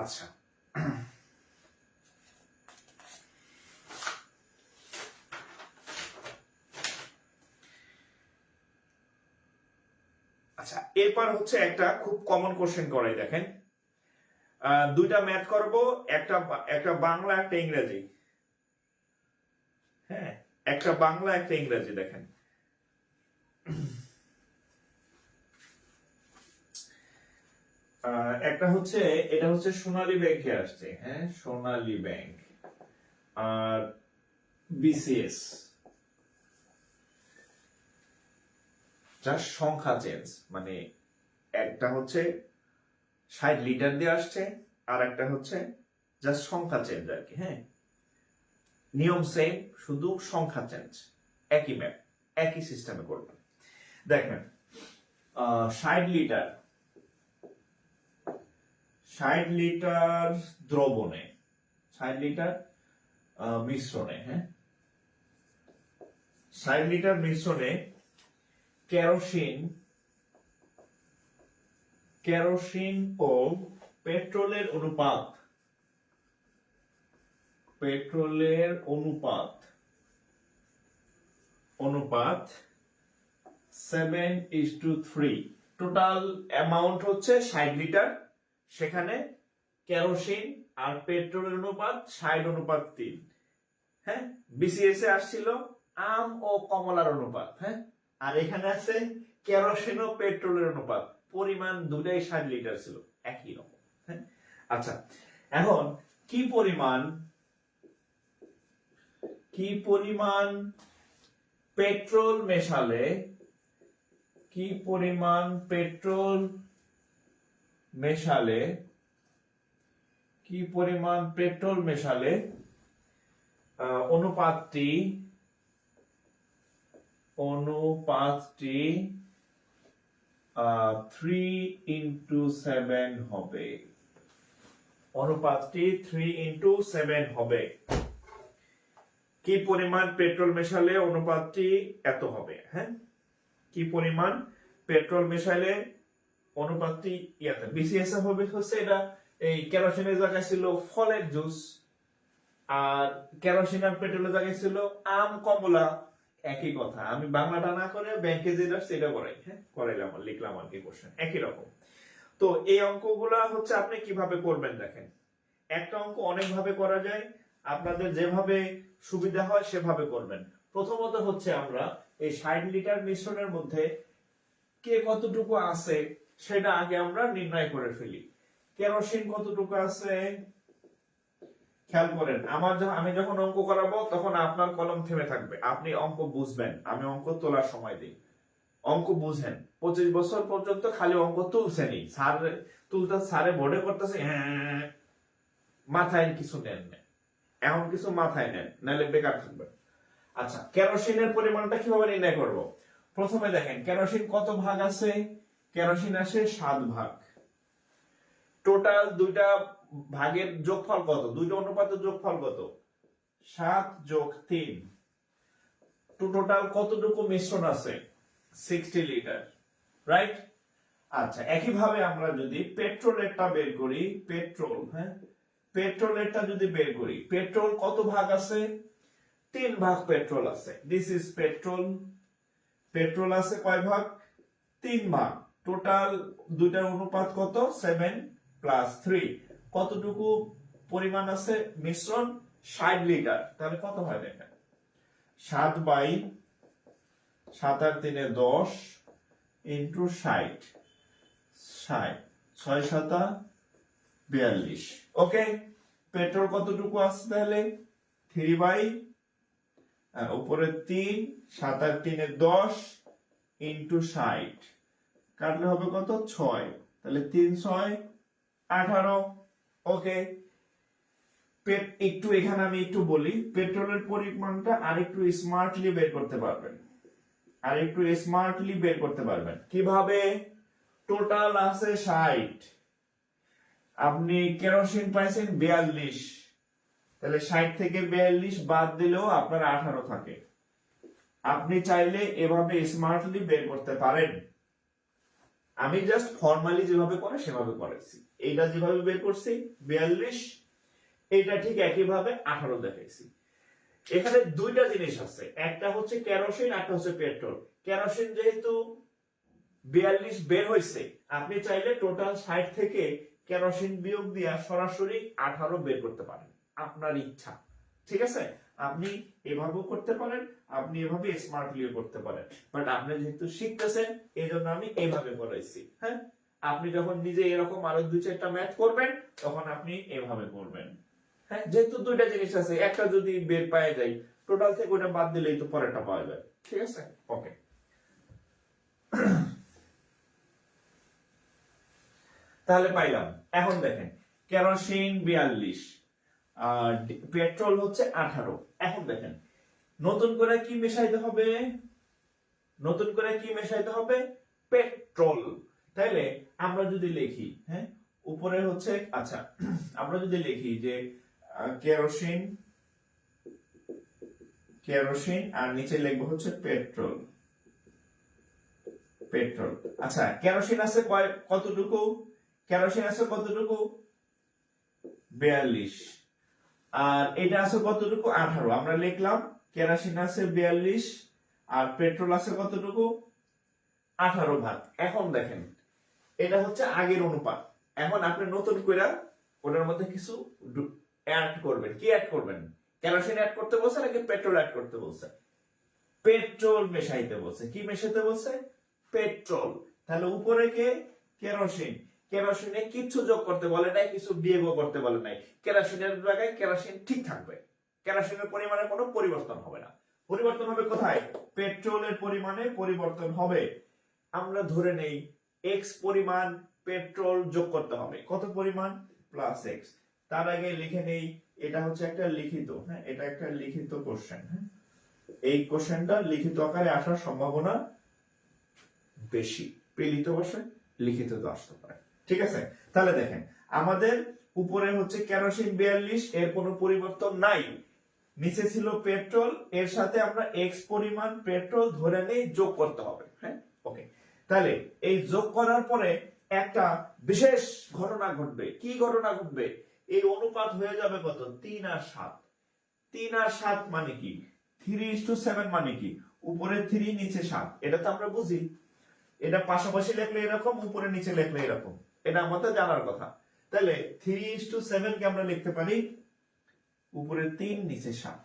আচ্ছা, আচ্ছা, এরপর হচ্ছে একটা খুব কমন কোশ্চেন করাই, দেখেন। দুইটা ম্যাথ করব, একটা একটা বাংলা একটা ইংরেজি। হ্যাঁ, একটা বাংলা একটা ইংরেজি। দেখেন, একটা হচ্ছে, এটা হচ্ছে সোনালী ব্যাংকে আসছে। হ্যাঁ, সোনালী ব্যাংক আর বিসিএস, যার সংখ্যা চেঞ্জ, মানে একটা হচ্ছে 60 লিটার দিয়ে আসছে, আর একটা হচ্ছে জাস্ট সংখ্যা চেঞ্জ আর কি। হ্যাঁ, নিয়ম সেম, শুধু সংখ্যা চেঞ্জ। একই ম্যাপ, একই সিস্টেমে করবেন। দেখেন, 60 লিটার, 60 লিটার দ্রবণে, 60 লিটার মিশ্রণে, হ্যাঁ, 60 লিটার মিশ্রণে কেরোসিন, কেরোসিন ও পেট্রোলের অনুপাত, পেট্রোলের অনুপাত, অনুপাত 7:3। টোটাল অ্যামাউন্ট হচ্ছে 60 লিটার, সেখানে কেরোসিন আর পেট্রোলের অনুপাত 60:3। হ্যাঁ, বিসিএস এ আসছিল আম ও কমলার অনুপাত। হ্যাঁ, আর এখানে আছে কেরোসিন ও পেট্রোলের অনুপাত, পরিমাণ দুটাই 60 লিটার ছিল, একই রকম। হ্যাঁ, আচ্ছা, এখন কি পরিমাণ, কি পরিমাণ পেট্রোল মেশালে, কি পরিমাণ পেট্রোল মেশালে, কি পরিমাণ পেট্রোল মেশালে অনুপাতটি, অনুপাতটি 3:7 হবে, অনুপাতটি 3:7 হবে। কি পরিমাণ পেট্রোল মেশালে অনুপাতটি এত হবে? হ্যাঁ, কি পরিমাণ পেট্রোল মেশালে অনুপাতটি ইয়াতে, বিসিএস হবে হচ্ছে এটা, এই কেরোসিনের জায়গায় ছিল ফলের জুস, আর কেরোসিন আর পেট্রোলের জায়গায় ছিল আম কমলা, একই কথা। আমি বাংলাটা না করে ব্যাংকে যেটা সেটা করাই। হ্যাঁ, করাইলাম, লিখলাম আর কি, কোশ্চেন একই রকম। তো এই অঙ্কগুলা হচ্ছে আপনি কিভাবে করবেন দেখেন। একটা অঙ্ক অনেক ভাবে করা যায়, আপনাদের যেভাবে সুবিধা হয় সেভাবে করবেন। প্রথমত হচ্ছে আমরা এই 60 লিটার মিশ্রণের মধ্যে কে কতটুকু আছে সেটা আগে আমরা নির্ণয় করে ফেলি। কেরোসিন কতটুকু আছে, খেয়াল করেন, আমি যখন অঙ্ক করাবো তখন আপনার কলম থেমে থাকবে, আপনি অঙ্ক বুঝবেন, আমি অঙ্ক তোলার সময় দিই, অঙ্ক বুঝেন। 25 বছর পর্যন্ত খালি অঙ্ক তুলছেনই, স্যারে বোর্ডে করতেছে, হ্যাঁ, মাথায় কিছু নেন না, এখন কিছু মাথায় নেন, নাহলে বেকার থাকবে। আচ্ছা, কেরোসিনের পরিমাণটা কিভাবে নির্ণয় করব? প্রথমে দেখেন কেরোসিন কত ভাগ আছে, কেরোসিন আসে 7 ভাগ। টোটাল দুইটা ভাগের যোগফল কত, দুইটা অনুপাতের যোগফল কত, 7 যোগ 3। টোটাল কতটুকু মিশ্রণ আছে, 60 লিটার, রাইট? আচ্ছা, একইভাবে আমরা যদি পেট্রোলেরটা বের করি, পেট্রোলেরটা যদি বের করি, পেট্রোল কত ভাগ আছে, 3 ভাগ পেট্রোল আছে। This is petrol. পেট্রোল আছে কয় ভাগ, 3 ভাগ। টোটাল দুইটার অনুপাত কত, 7 প্লাস 3। কতটুকু পরিমাণ আছে মিশ্রণ, 60 লিটার। তাহলে কত হয় দেখেন, 7 বাই 7 আর 3 10 ইন্টু 60, 6 7 42। ওকে, পেট্রোল কতটুকু আছে তাহলে, 3 বাই উপরে 3, 7 আর 3 10 ইন্টু 60, কাটলে হবে কত, 6। তাহলে 3 6 18। ওকে, একটু এখানে আমি একটু বলি, পেট্রোলের পরিমাণটা আরেকটু স্মার্টলি বের করতে পারবেন, কিভাবে? টোটাল আছে 60, আপনি কেরোসিন পাইছেন 42, তাহলে 60 থেকে 42 বাদ দিলেও আপনার 18 থাকে। আপনি চাইলে এভাবে স্মার্টলি বের করতে পারেন। আমি জাস্ট ফর্মালি যেভাবে করে সেভাবে করেছি। এইটা যেভাবে বের করছি 42, এটা ঠিক একইভাবে 18 দেখাইছি। এখানে দুইটা জিনিস আছে, একটা হচ্ছে কেরোসিন, একটা হচ্ছে পেট্রোল। কেরোসিন যেহেতু 42 বের হয়েছে, আপনি চাইলে টোটাল 60 থেকে কেরোসিন বিয়োগ দিয়ে সরাসরি 18 বের করতে পারেন, আপনার ইচ্ছা। ঠিক আছে, আপনি এভাবেও করতে পারেন, আপনি এভাবে স্মার্টলিও করতে পারেন, বাট আপনি যেহেতু শিখতেছেন এই জন্য আমি এইভাবে করাইছি। হ্যাঁ, আপনি যখন নিজে এরকম আরো 2-4টা ম্যাথ করবেন তখন আপনি এভাবে করবেন। হ্যাঁ, যেহেতু দুইটা জিনিস আছে, একটা যদি বের পাওয়া যায় টোটাল থেকে ওটা বাদ দিলেই তো পরেরটা পাওয়া যায়। ঠিক আছে, ওকে। তাহলে পাইলাম। এখন দেখেন কেরোসিন 42 আর পেট্রোল হচ্ছে 18। এখন দেখেন নতুন করে কি মেশাইতে হবে, পেট্রোল। তাহলে আমরা যদি লিখি, হ্যাঁ, উপরে হচ্ছে, আচ্ছা আমরা যদি লিখি যে কেরোসিন আর নিচে লিখবো হচ্ছে পেট্রোল। আচ্ছা, কেরোসিন আছে কতটুকু, 42, আর এটা আছে কতটুকু, 18। আমরা লিখলাম কেরোসিন আছে 42 আর পেট্রোল আছে কতটুকু, 18 ভাগ। এখন দেখেন এটা হচ্ছে আগের অনুপাত। এখন আপনি নতুন করে ওটার মধ্যে কিছু অ্যাড করবেন। কি অ্যাড করবেন, কেরোসিন অ্যাড করতে বলছে নাকি পেট্রোল অ্যাড করতে বলছে? পেট্রোল মেশাইতে বলছে। কি মেশাইতে বলছে, পেট্রোল। তাহলে উপরে কে, কেরোসিন। কেরোসিনে কিছু যোগ করতে বলে নাই, কিছু বিয়োগ করতে বলে নাই। কেরোসিনের জায়গায় কেরোসিন ঠিক থাকবে, কেরোসিনের পরিমাণে কোনো পরিবর্তন হবে না। পরিবর্তন হবে কোথায়, পেট্রোলের পরিমাণে পরিবর্তন হবে। আমরা ধরে নেই এক্স পরিমাণ পেট্রোল যোগ করতে হবে, কত পরিমাণ, প্লাস এক্স। তার আগে লিখে নেই এটা হচ্ছে একটা লিখিত, হ্যাঁ, এটা একটা লিখিত কোশ্চেন। হ্যাঁ, এই কোশ্চেনটা লিখিত আকারে আসার সম্ভাবনা বেশি, প্রেরিত ভাষায় লিখিত তো আসতে পারে। ঠিক আছে, তাহলে দেখেন আমাদের উপরে হচ্ছে কেরোসিন 42, এর কোনো পরিবর্তন নাই। নিচে ছিল পেট্রোল, এর সাথে আমরা এক্স পরিমাণ পেট্রোল ধরে নেই, যোগ করতে হবে। হ্যাঁ, ওকে। তাহলে এই যোগ করার পরে একটা বিশেষ ঘটনা ঘটবে। কি ঘটনা ঘটবে, এই অনুপাত হয়ে যাবে কত, 3 আর 7। 3 আর 7 মানে কি, 3:7 মানে কি, উপরে 3 নিচে 7। এটা তো আমরা বুঝি, এটা পাশাপাশি লিখলে এরকম, উপরে নিচে লিখলে এরকম, এটা আমাদের জানার কথা। তাহলে 3:7 কে আমরা লিখতে পারি উপরে 3 নিচে 7।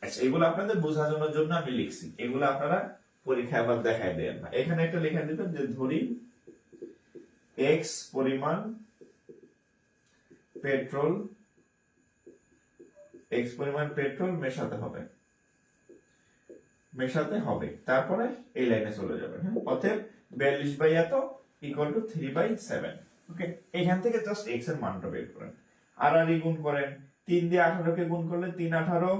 আচ্ছা, এগুলো আপনাদের বোঝানোর জন্য আমি লিখছি, এগুলো আপনারা পরীক্ষায় আবার দেখায় দেন না। এখানে একটা লেখা দিবেন যে ধরি x পরিমাণ পেট্রোল, এক্স পরিমাণ পেট্রোল মেশাতে হবে, তারপরে এই লাইনে চলে যাবে। অতএব 42 এত ইকুয়াল টু 3/7। ওকে, এখান থেকে জাস্ট এক্স এর মানটা বের করেন, আর গুণ করেন। 3 দিয়ে 18 কে গুণ করলে 3 18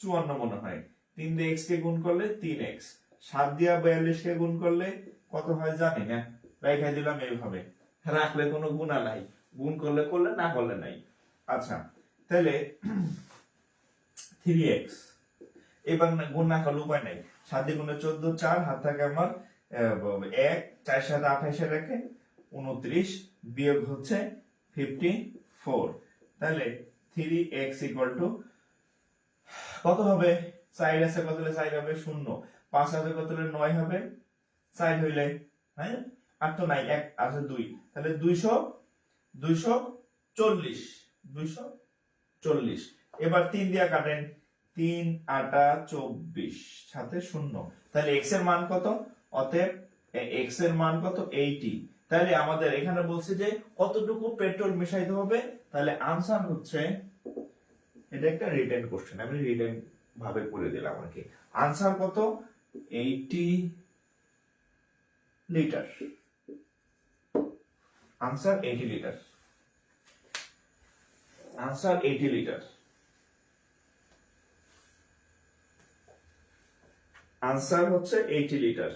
54 মনে হয়। 3 দিয়ে এক্স কে গুণ করলে 3x, 7 দিয়ে 42 কে গুণ করলে কত হয় জানি না, রেখে দিলাম এইভাবে, রাখলে কোনো গুণা নাই, গুণ করলে করলে, না করলে নাই। আচ্ছা, তাহলে 3x, এবার গুণ না করলে উপায় নাই। 7 দিয়ে গুণে 14, 4 হাত থাকে আমার 1, 4 7 28 রেখে 29, বিয়োগ হচ্ছে 54। তাহলে 3x ইকুয়াল টু কত হবে? 4 আছে কত হলে 4 হবে 0, 5 আছে কত হলে 9 হবে, 4 হইলে, হ্যাঁ, আর তো নাই, 1 আছে 2, তাহলে 240। এবার 3 দিয়া কাটেন, 3 8 24 সাথে 0, তাহলে x এর মান কত? অতএব x এর মান কত? 80। তাহলে আমাদের এখানে বলছে যে কতটুকু পেট্রোল মেশাইতে হবে, তাহলে আনসার হচ্ছে, এটা একটা রিটেন কোশ্চেন, আমি রিটেন ভাবে করে দিলাম আর কি। আনসার কত? 80 litre. Answer 80 litre. Answer 80 litre. Answer হচ্ছে 80 litre.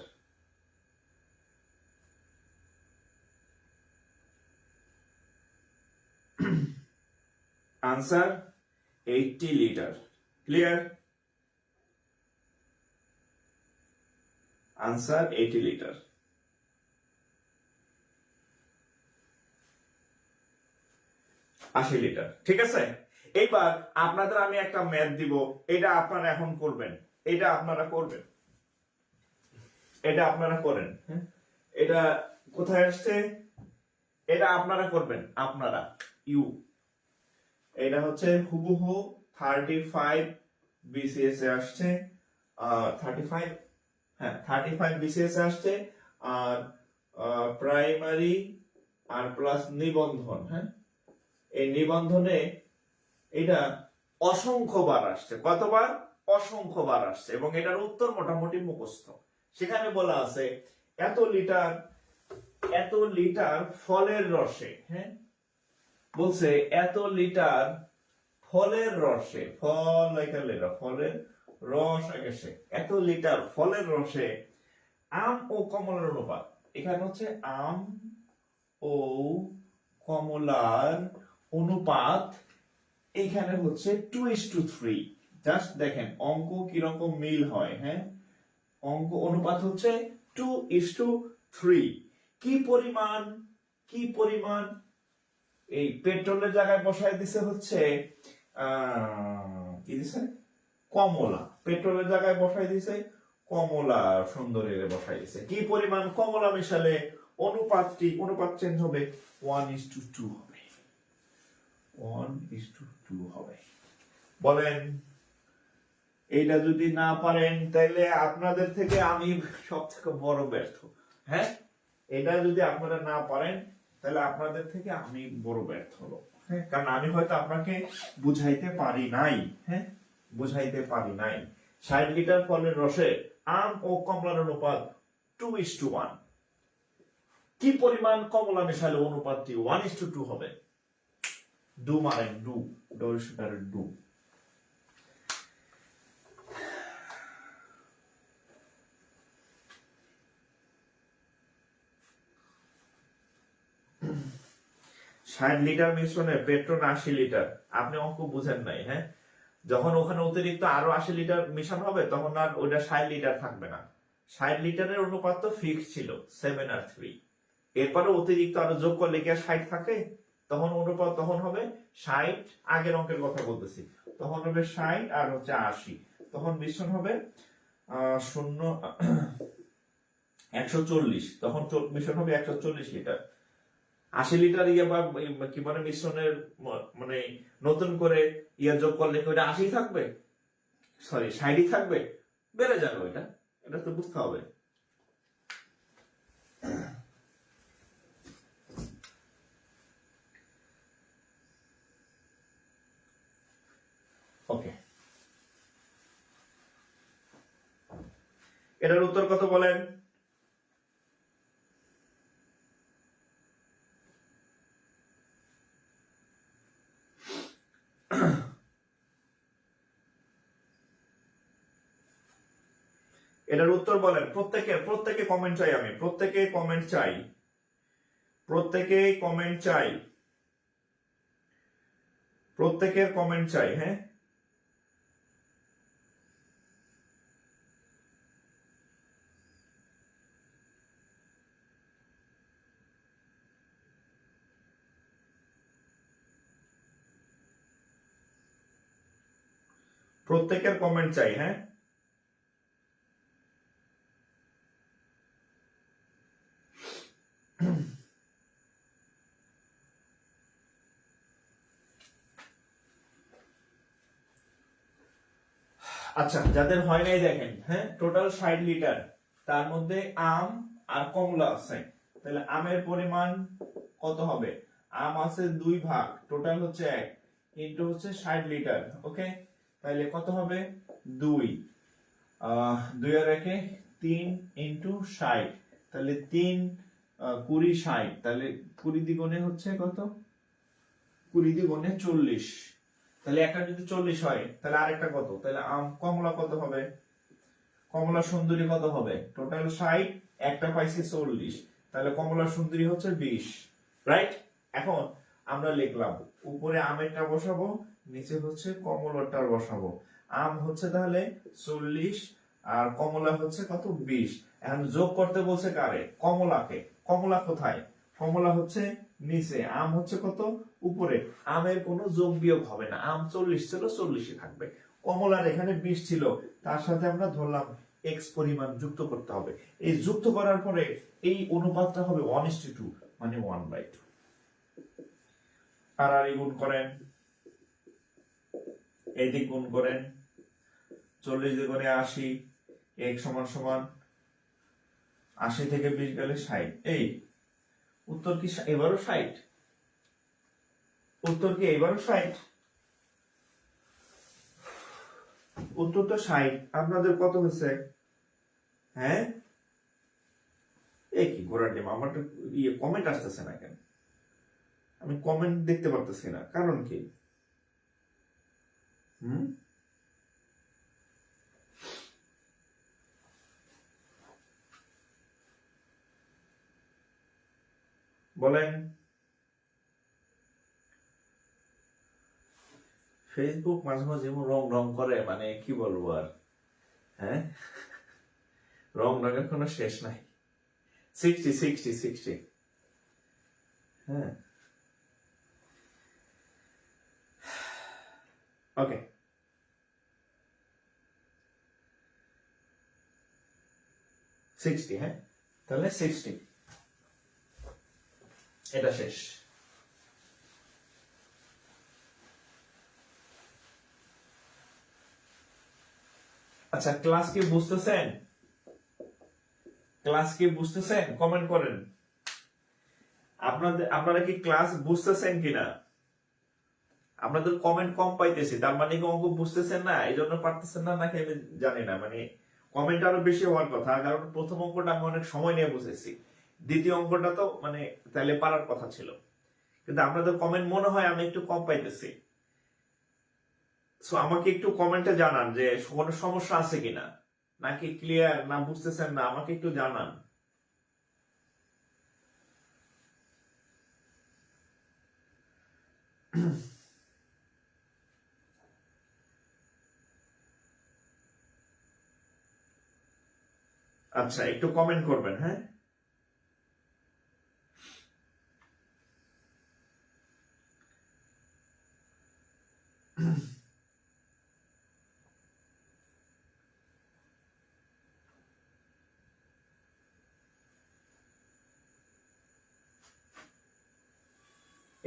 Answer 80 litre. Clear? Answer 80 litre. Litre. ঠিক আছে, এইবার আপনাদের আমি একটা ম্যাথ দিব, এটা আপনারা এখন করবেন, এটা আপনারা করবেন, এটা আপনারা করেন। এটা কোথায় আসছে? এটা আপনারা করবেন, আপনারা ইউ, এটা হচ্ছে হুবহু 35 বিসিএস এ আসছে, 35, হ্যাঁ 35 বিসিএস এ আসছে, আর প্রাইমারি আর প্লাস নিবন্ধন, হ্যাঁ এই নিবন্ধনে এটা অসংখ্যবার আসছে। কতবার? অসংখ্যবার আসছে, এবং এটার উত্তর মোটামুটি মুখস্থ। সেখানে বলা আছে এত লিটার ফলের রসে, হ্যাঁ বলছে এত লিটার ফলের রসে, ফল এখানে ফলের রস গেছে, এত লিটার ফলের রসে আম ও কমলার অনুপাত। এখানে হচ্ছে আম ও কমলার অনুপাত, এখানে হচ্ছে 2:3। জাস্ট দেখেন অঙ্ক কিরকম মিল হয়, হ্যাঁ অঙ্ক অনুপাত হচ্ছে 2:3। কি পরিমাণ এই পেট্রোলের জায়গায় বসায় দিছে হচ্ছে কি দিছে? কমলা। পেট্রোলের জায়গায় বসায় দিছে কমলা, সুন্দরীরে বসায় দিছে। কি পরিমাণ কমলা মিশালে অনুপাত চেঞ্জ হবে, 1:2 হবে। 1:2 হবে। বলেন, এইটা যদি না পারেন তাহলে আপনাদের থেকে আমি সব থেকে বড় ব্যর্থ। হ্যাঁ, এটা যদি আপনারা না পারেন তাহলে আপনাদের থেকে আমি বড় ব্যর্থ হলো। হ্যাঁ, কারণ আমি হয়তো আপনাকে বুঝাইতে পারি নাই। হ্যাঁ, বুঝাইতে পারি নাই। 60 লিটার ফলের রসে আম ও কমলার অনুপাত 2:1। কি পরিমাণ কমলা মেশালে অনুপাতটি 1:2 হবে? ডু মারেন, ডু ডোর ডু। ষাট লিটার মিশ্রণে পেট্রোল 80 লিটার। আপনি অঙ্ক বুঝেন নাই। হ্যাঁ, যখন ওখানে অতিরিক্ত আরো 80 লিটার মিশানো হবে তখন আর ওইটা 60 লিটার থাকবে না। 60 লিটারের অনুপাত তো ফিক্স ছিল 7 আর 3। এরপরে অতিরিক্ত আরো যোগ করলে কি আর 60 থাকে? তখন অনুপাত তখন হবে 60, আগের অঙ্কের কথা বলতেছি, তখন হবে 60 আর হচ্ছে 80। তখন মিশ্রণ হবে 140। তখন মিশ্রণ হবে 140 লিটার। 80 লিটার ইয়ে বা কি মানে মিশ্রণের মানে নতুন করে ইয়ে যোগ করলে কি ওইটা 80 থাকবে? সরি 60 থাকবে? বেড়ে যাবে ওইটা, এটা তো বুঝতে হবে। এটার উত্তর কত বলেন? এটার উত্তর বলেন। প্রত্যেকে কমেন্ট চাই, আমি প্রত্যেকে কমেন্ট চাই, প্রত্যেকেই কমেন্ট চাই, প্রত্যেকের কমেন্ট চাই। হ্যাঁ, প্রত্যেকের কমেন্ট চাই। হ্যাঁ, আচ্ছা, যাদের হয় নাই দেখেন। হ্যাঁ, টোটাল 60 লিটার, তার মধ্যে আম আর কমলা আছে, তাহলে আমের পরিমাণ কত হবে? আম আছে 2 ভাগ, টোটাল হচ্ছে 1, ইন্টু হচ্ছে 60 লিটার। ওকে, তাহলে কত হবে? 2, 2 আর 1 3 ইন্টু 60, তাহলে 3 20 60, তাহলে 20 দ্বিগুণে হচ্ছে কত? 20 দ্বিগুণে 40, তাহলে একটা যদি 40 হয় তাহলে আরেকটা কত? তাহলে কমলা কত হবে? কমলা সুন্দরী কত হবে? টোটাল 60, একটা পাইছি 40, তাহলে কমলা সুন্দরী হচ্ছে 20। রাইট? এখন আমরা লিখলাম, উপরে আমেরটা বসাবো, নিচে হচ্ছে কমলাটা বসাবো। আম হচ্ছে তাহলে 40 আর কমলা হচ্ছে কত? 20। এখন যোগ করতে বলছে কারে? কমলাকে। কমলা কোথায়? কমলা হচ্ছে নিচে, আম হচ্ছে কত? উপরে। আমের কোনো যোগ বিয়োগ হবে না, আম 40 ছিল, 40ই থাকবে। কমলার এখানে 20 ছিল, তার সাথে আমরা ধরলাম এক্স পরিমাণ যুক্ত করতে হবে। এই যুক্ত করার পরে এই অনুপাতটা হবে 1:2, মানে 1/2। আর এই গুণ করেন, এই দিক গুণ করেন, 40 দ্বিগুণে 80, এক সমান সমান 80 থেকে 20 গেলে 60। এই উত্তর কি এবারও 60? উত্তর কি এবারও 60? উত্তর তো 60। আপনাদের কত হয়েছে? হ্যাঁ, এই কি ঘোড়ার ডিম, আমার তো কমেন্ট আসতেছে না কেন? আমি কমেন্ট দেখতে পারতেছি না, কারণ কি? হুম, বলেন। ফেসবুক মাঝে মাঝে এমন রং রং করে, মানে কি বলবো আর। হ্যাঁ, রং রঙের কোনো শেষ নাই। 60 60 60। হ্যাঁ, ওকে, 60। হ্যাঁ, তাহলে 60, এটা শেষ। আচ্ছা, ক্লাস কি বুঝতেছেন? ক্লাস কি বুঝতেছেন? কমেন্ট করেন। আপনারা কি ক্লাস বুঝতেছেন কিনা? আপনাদের কমেন্ট কম পাইতেছি, তার মানে কি অঙ্ক বুঝতেছেন না, এই জন্য পারতেছেন না, নাকি আমি জানি না। মানে কমেন্ট আরো বেশি হওয়ার কথা, কারণ প্রথম অঙ্কটা আমি অনেক সময় নিয়ে বুঝেছি, দ্বিতীয় অঙ্কটা তো মানে তাইলে পারার কথা ছিল, কিন্তু আপনাদের কমেন্ট মনে হয় আমি একটু কম পাইতেছি। সো আমাকে একটু কমেন্টে জানান যে কোনো সমস্যা আছে কিনা, নাকি ক্লিয়ার, না বুঝতেছেন না, আমাকে একটু জানান। আচ্ছা, একটু কমেন্ট করবেন। হ্যাঁ,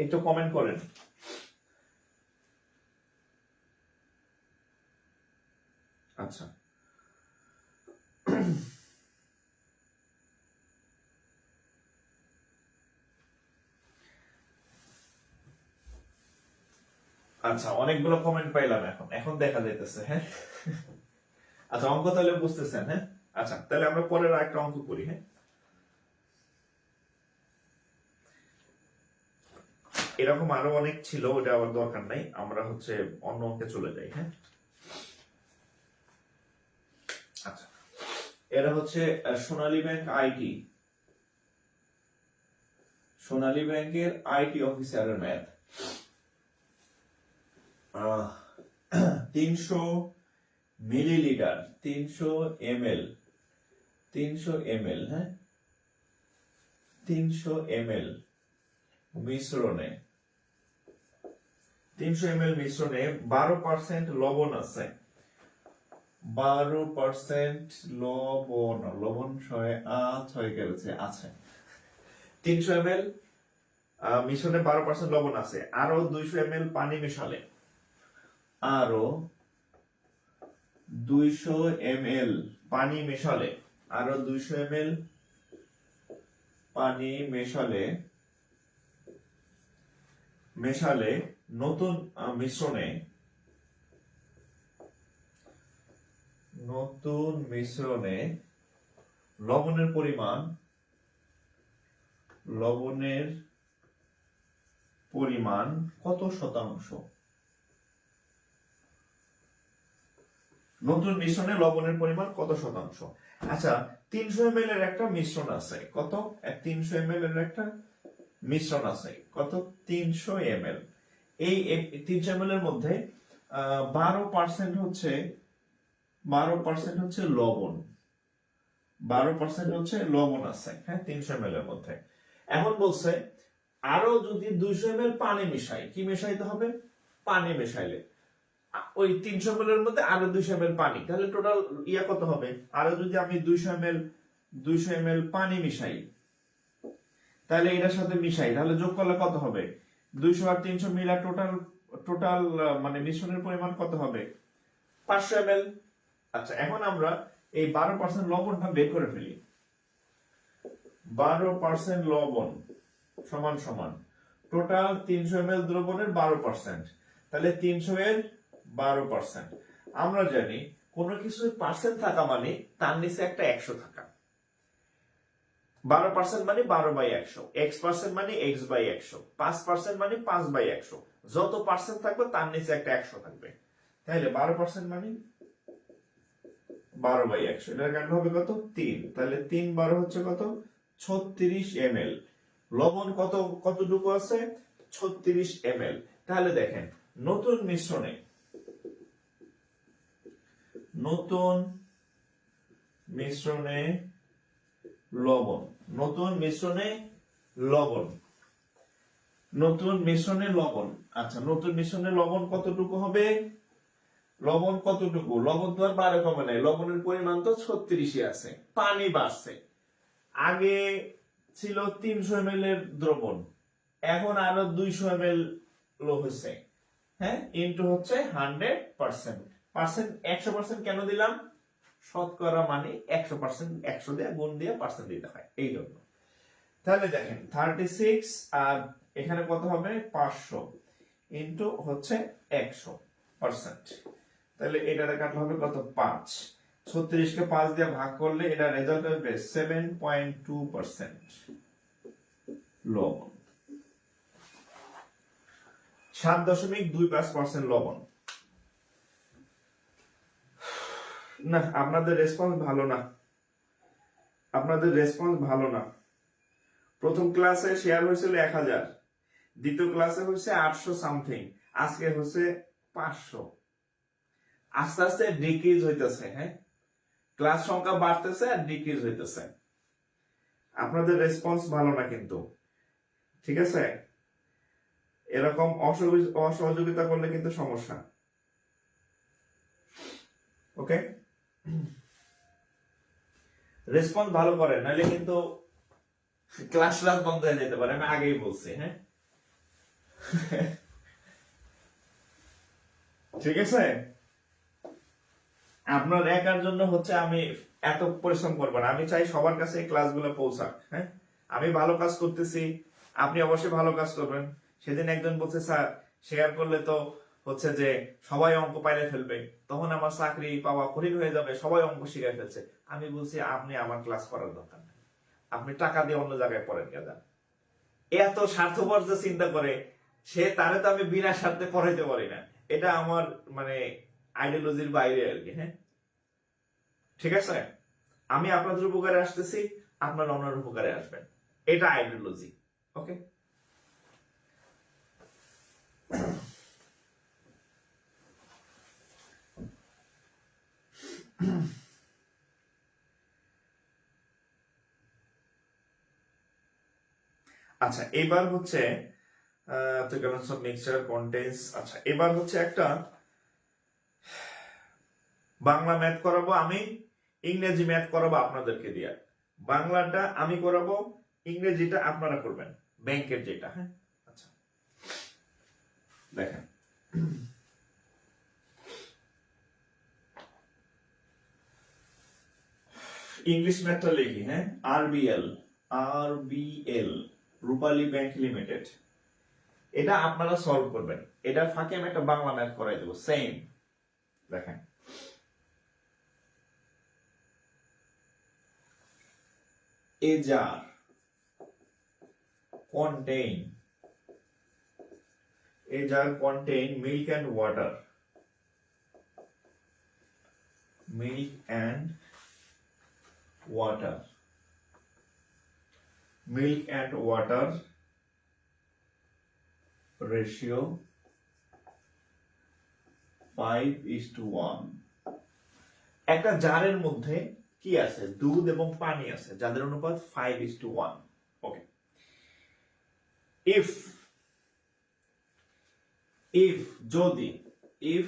একটু কমেন্ট করেন। আচ্ছা, আচ্ছা, অনেকগুলো কমেন্ট পাইলাম, এখন এখন দেখা যাইতেছে। হ্যাঁ, আচ্ছা, অঙ্ক তাহলে বুঝতেছেন। হ্যাঁ, আচ্ছা, তাহলে আমরা পরের একটা অঙ্ক করি। হ্যাঁ, এরকম আরো অনেক ছিল, ওটা আবার দরকার নাই, আমরা হচ্ছে অন্য অঙ্কে চলে যাই। হ্যাঁ, আচ্ছা, এরা হচ্ছে সোনালী ব্যাংক আইটি, সোনালী ব্যাংকের আইটি অফিসারের ম্যাথ। 300 মিলিলিটার, 300 ml, 300 ml, হ্যাঁ, 300 ml মিশ্রণে, 300 ml মিশ্রণে 12% লবণ আছে। 12% লবণ, লবণ 6 গেছে আছে। 300 ml মিশ্রণে 12% লবণ আছে, আরো 200 ml পানি মেশালে, আরো 200 ml পানি মেশালে, আরো 200 ml পানি মেশালে নতুন মিশ্রণে লবণের পরিমাণ কত শতাংশ? নতুন মিশ্রণে লবণের পরিমাণ কত শতাংশ? আচ্ছা, 300 ml এর একটা মিশ্রণ আছে, কত? 300 ml এর একটা মিশ্রণ আছে, কত? 300 ml। এই 300 ml এর মধ্যে 12% হচ্ছে লবণ, 12% হচ্ছে লবণ আছে, হ্যাঁ, 300 ml এর মধ্যে। এখন বলছে আরো যদি 200 ml পানি মিশাই, কি মেশাইতে হবে? পানি মেশাইলে ওই 300 ml এর মধ্যে আরো 200 ml পানি, তাহলে টোটাল ইয়া কত হবে? আরো যদি আমি 200 ml পানি মিশাই, তাহলে এটার সাথে মিশাই, তাহলে যোগ করলে কত হবে? 200 আর 300 মিলা টোটাল মানে মিশ্রণের পরিমাণ কত হবে? 500 ml। আচ্ছা, এখন আমরা এই 12% লবণটা বের করে ফেলি। 12% লবণ সমান সমান টোটাল 300 ml দ্রবণের 12%, তাহলে 300 এর 12%। আমরা জানি কোন কিছু পার্সেন্ট থাকা মানে তার নিচে একটা 100 থাকা। 12% মানে 12/100, x% মানে x/100, 5% মানে 5/100, যত পার্সেন্ট থাকবে তার নিচে একটা 100 থাকবে, তাহলে 12% মানে 12/100, এটার কারণ হবে কত? 3, তাহলে 3 12 হচ্ছে কত? 36 ml। লবণ কতটুকু আছে? 36 ml। তাহলে দেখেন, নতুন মিশ্রণে লবণ, আচ্ছা, নতুন মিশ্রণে লবণ কতটুকু হবে? লবণ কতটুকু? লবণ তো আর 12 কমে নাই, লবণের পরিমাণ তো 36 আছে, পানি বাড়ছে। আগে ছিল 300 ml এর দ্রবণ, এখন আরো 200 ml হয়েছে, হ্যাঁ, ইনটু হচ্ছে 100%। 100% কেন দিলাম? শতকরা মানে 100%, 100 দিয়ে গুণ দিয়ে পার্সেন্ট দিতে হয়, এই জন্য। তাহলে দেখেন 36 আর এখানে কত হবে? 500 ইনটু হচ্ছে 100%, তাহলে এটারে কাটলে হবে কত? 5। 36 কে 5 দিয়ে ভাগ করলে এটা রেজাল্ট হবে 7.2% লবণ, 7.25% লবণ। না, আপনাদের রেসপন্স ভালো না। প্রথম ক্লাসে শেয়ার হয়েছিল 1000, দ্বিতীয় ক্লাসে হচ্ছে 800 সামথিং, আজকে হচ্ছে 500। আস্তে আস্তে ডিক্রিজ হইতেছে, হ্যাঁ, ক্লাস সংখ্যা বাড়তেছে আর ডিক্রিজ হইতেছে। আপনাদের রেসপন্স ভালো না কিন্তু, ঠিক আছে? এরকম অসহযোগিতা করলে কিন্তু সমস্যা। ওকে, রেসপন্স ভালো করে, নাহলে কিন্তু ক্লাস বন্ধ হয়ে যেতে পারে, আমি আগেই বলছি। হ্যাঁ, ঠিক আছে? আপনার একার জন্য হচ্ছে আমি এত পরিশ্রম করবো না, আমি চাই সবার কাছে এই ক্লাসগুলো পৌঁছাক। হ্যাঁ, আমি ভালো কাজ করতেছি, আপনি অবশ্যই ভালো কাজ করবেন। সেদিন একজন বলছে, স্যার শেয়ার করলে তো হচ্ছে যে সবাই অঙ্ক পাইলে ফেলবে, তখন আমার চাকরি পাওয়া কঠিন হয়ে যাবে, সবাই অঙ্ক শিখে ফেলছে। আমি বলছি আপনি আমার ক্লাস করার দরকার নেই, আপনি টাকা দিয়ে অন্য জায়গায় পড়েন কে যান। এত স্বার্থপর যে চিন্তা করে সে, তারে তো আমি বিনা স্বার্থে পড়াইতে পারি না। এটা আমার মানে আইডিওলজির বাইরে আর কি। হ্যাঁ, ঠিক আছে, আমি আপনাদের উপকারে আসতেছি, আপনার অন্যের উপকারে আসবেন, এটা আইডিওলজি। ওকে, আচ্ছা এবার হচ্ছে মিক্সচার কন্টেন্টস। আচ্ছা এবার হচ্ছে একটা বাংলা ম্যাথ করাবো আমি, ইংরেজি ম্যাথ করাবো আপনাদেরকে দিয়ে। বাংলাটা আমি করাবো, ইংরেজিটা আপনারা করবেন, ব্যাংকের যেটা। হ্যাঁ, আচ্ছা দেখেন, ইংলিশ ম্যাথটা লিখি। হ্যাঁ, আরবিএল, আরবিএল রূপালী ব্যাংক লিমিটেড, এটা আপনারা সলভ করবেন। এটার ফাঁকে আমি একটা বাংলা ম্যাথ করাই দেবো সেম। দেখেন, a jar contain milk and water, milk and water, milk and water ratio 5:1। একটা জারের মধ্যে কি আছে, দুধ এবং পানি আছে, যাদের অনুপাত 5:1। ওকে, if যদি if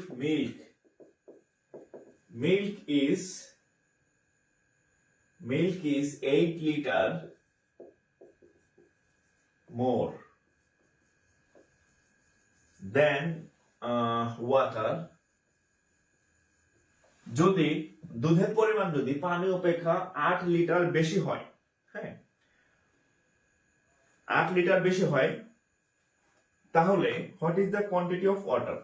milk is 8 liter more than water, যদি দুধের পরিমাণ যদি পানি অপেক্ষা 8 লিটার বেশি হয়, হ্যাঁ 8 লিটার বেশি হয়, তাহলে what is the quantity of water,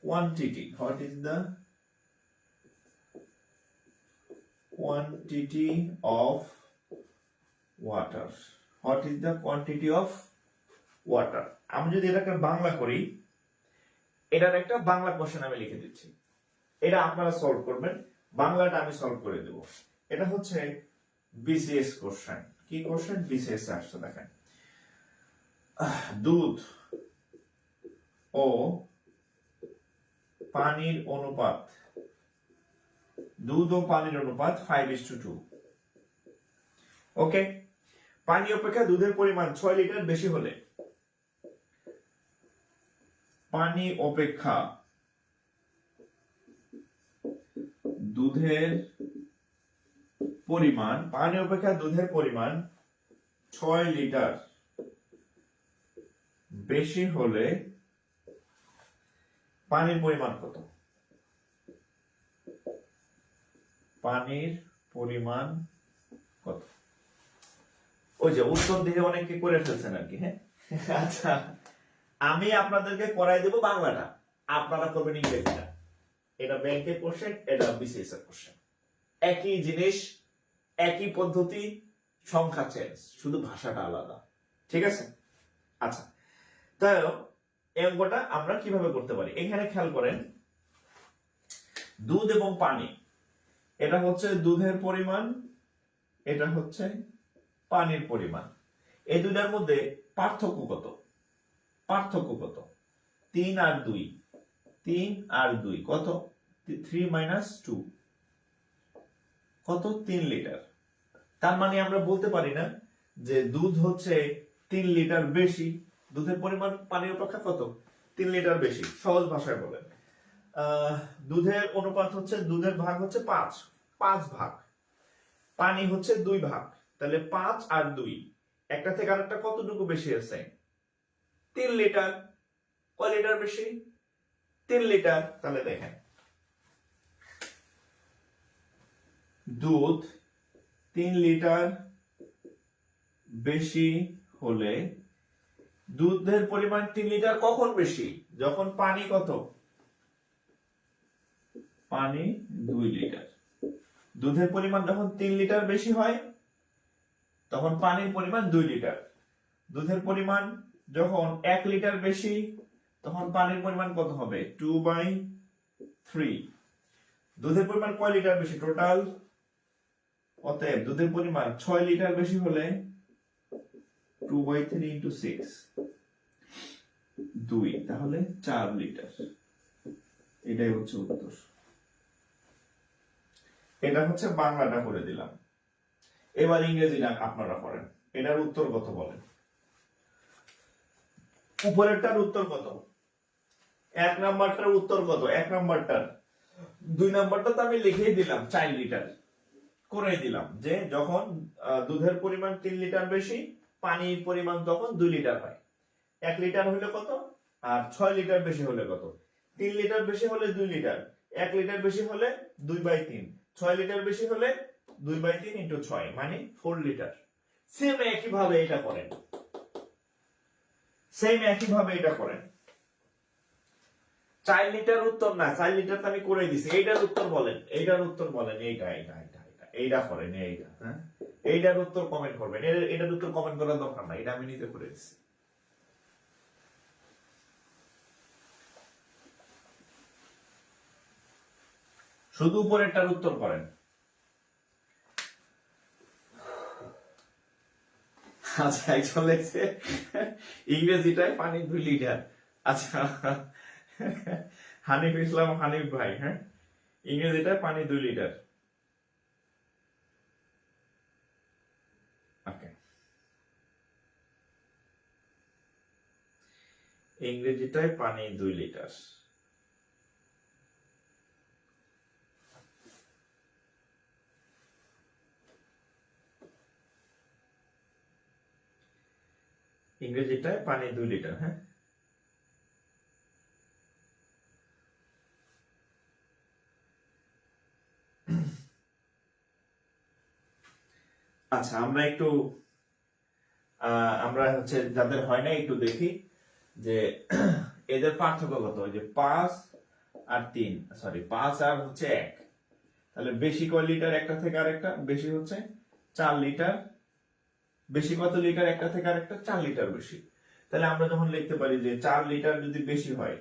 what is the quantity of water। আমি যদি এটাকে বাংলা করি, এটার একটা বাংলা কোশ্চেন আমি লিখে দিচ্ছি, এটা আপনারা সলভ করবেন, বাংলাটা আমি সলভ করে দেব। এটা হচ্ছে বিসিএস কোশ্চেন। কি কোশ্চেন? বিসিএস আসছে। দেখেন, দুধ ও পানির অনুপাত, 5:2। ওকে, পানি অপেক্ষা দুধের পরিমাণ 6 লিটার বেশি হলে, পানি অপেক্ষা দুধের পরিমাণ 6 লিটার বেশি হলে পানির পরিমাণ কত? ওই যে উত্তর দিয়ে অনেকে করে ফেলছেন আর কি। হ্যাঁ, আচ্ছা আমি আপনাদেরকে করাই দেব বাংলাটা, আপনারা করবেন ইংরেজিটা। এটা ব্যাংকের কোশ্চেন, এটা বিসিএস এর কোশ্চেন, একই জিনিস, একই পদ্ধতি, সংখ্যা চেঞ্জ, শুধু ভাষাটা আলাদা। ঠিক আছে, আচ্ছা তাই এই অঙ্কটা আমরা কিভাবে করতে পারি? এখানে খেয়াল করেন, দুধ এবং পানি, এটা হচ্ছে দুধের পরিমাণ, এটা হচ্ছে পানির পরিমাণ। এই দুটার মধ্যে পার্থক্য কত? 3 আর 2 কত? 3 - 2 কত? 3 লিটার। তার মানে আমরা বলতে পারি না যে দুধ হচ্ছে 3 লিটার বেশি, দুধের পরিমাণ পানির অপেক্ষা কত? 3 লিটার বেশি। সহজ ভাষায় বলেন, দুধের অনুপাত হচ্ছে, দুধের ভাগ হচ্ছে 5 ভাগ, পানি হচ্ছে 2 ভাগ, তাহলে 5 আর 2, একটা থেকে আরেকটা কতটুকু বেশি আছে? 3 লিটার। কয় লিটার বেশি? 3 লিটার। তাহলে দেখেন, দুধ 3 লিটার বেশি হলে দুধের পরিমাণ 3 লিটার কখন বেশি? যখন পানি কত? পানি 2 লিটার। দুধের পরিমাণ যখন 3 লিটার বেশি হয় তখন পানির পরিমাণ 2 লিটার। দুধের পরিমাণ যখন 1 লিটার বেশি তখন পানির পরিমাণ কত হবে? 2/3। দুধের পরিমাণ কয় লিটার বেশি টোটাল? অতএব দুধের পরিমাণ 6 লিটার বেশি হলে 2/3 into 6 2, তাহলে 4 লিটার। এটাই হচ্ছে উত্তর। এটা হচ্ছে বাংলাটা করে দিলাম। এবার ইংরেজিটা আপনারা করেন। এটার উত্তর কত বলেন? উপরেরটার উত্তর কত? 1 নাম্বারটার উত্তর কত? 1 নাম্বারটার 2 নাম্বারটা তো আমি লিখেই দিলাম 4 লিটার করে দিলাম, যে যখন দুধের পরিমাণ 3 লিটার বেশি পানির পরিমাণ তখন 2 লিটার হয়। 1 লিটার হলে কত আর 6 লিটার বেশি হলে কত? 3 লিটার বেশি হলে 2 লিটার, 1 লিটার বেশি হলে 2/3, 6 লিটার বেশি হলে 2/3 into 6 মানে 4 লিটার। সেম একই ভাবে এটা করেন, সেম একই ভাবে এটা করেন। 4 লিটার উত্তর না, 4 লিটার তো আমি করে দিছি। এইটার উত্তর বলেন, এইটার উত্তর বলেন। এইটা করেন, এইটা। হ্যাঁ, এইটার উত্তর কমেন্ট করবেন। এটার উত্তর কমেন্ট করার দরকার নাই, এটা আমি নিজে করে দিছি। শুধু উপরেরটার উত্তর করেন। আচ্ছা, একজন লেগছে ইংরেজিটায় পানি 2 লিটার। আচ্ছা, হানিফ ইসলাম হানিফ ভাই, হ্যাঁ, ইংরেজিটায় পানি 2 লিটার। ওকে, ইংরেজিটায় পানি 2 লিটার। ইংরেজিটায় পানি 2 লিটার। হ্যাঁ, আচ্ছা, আমরা একটু আমরা হচ্ছে যাদের হয় না একটু দেখি যে এদের পার্থক্য কত। ওই যে 5 আর 3, সরি 5 আর হচ্ছে 1, তাহলে বেশি কয় লিটার একটা থেকে আরেকটা? বেশি হচ্ছে 4 লিটার। বেশি কত লিটার একটা থেকে আরেকটা? 4 লিটার বেশি। তাহলে আমরা যখন লিখতে পারি যে 4 লিটার যদি বেশি হয়,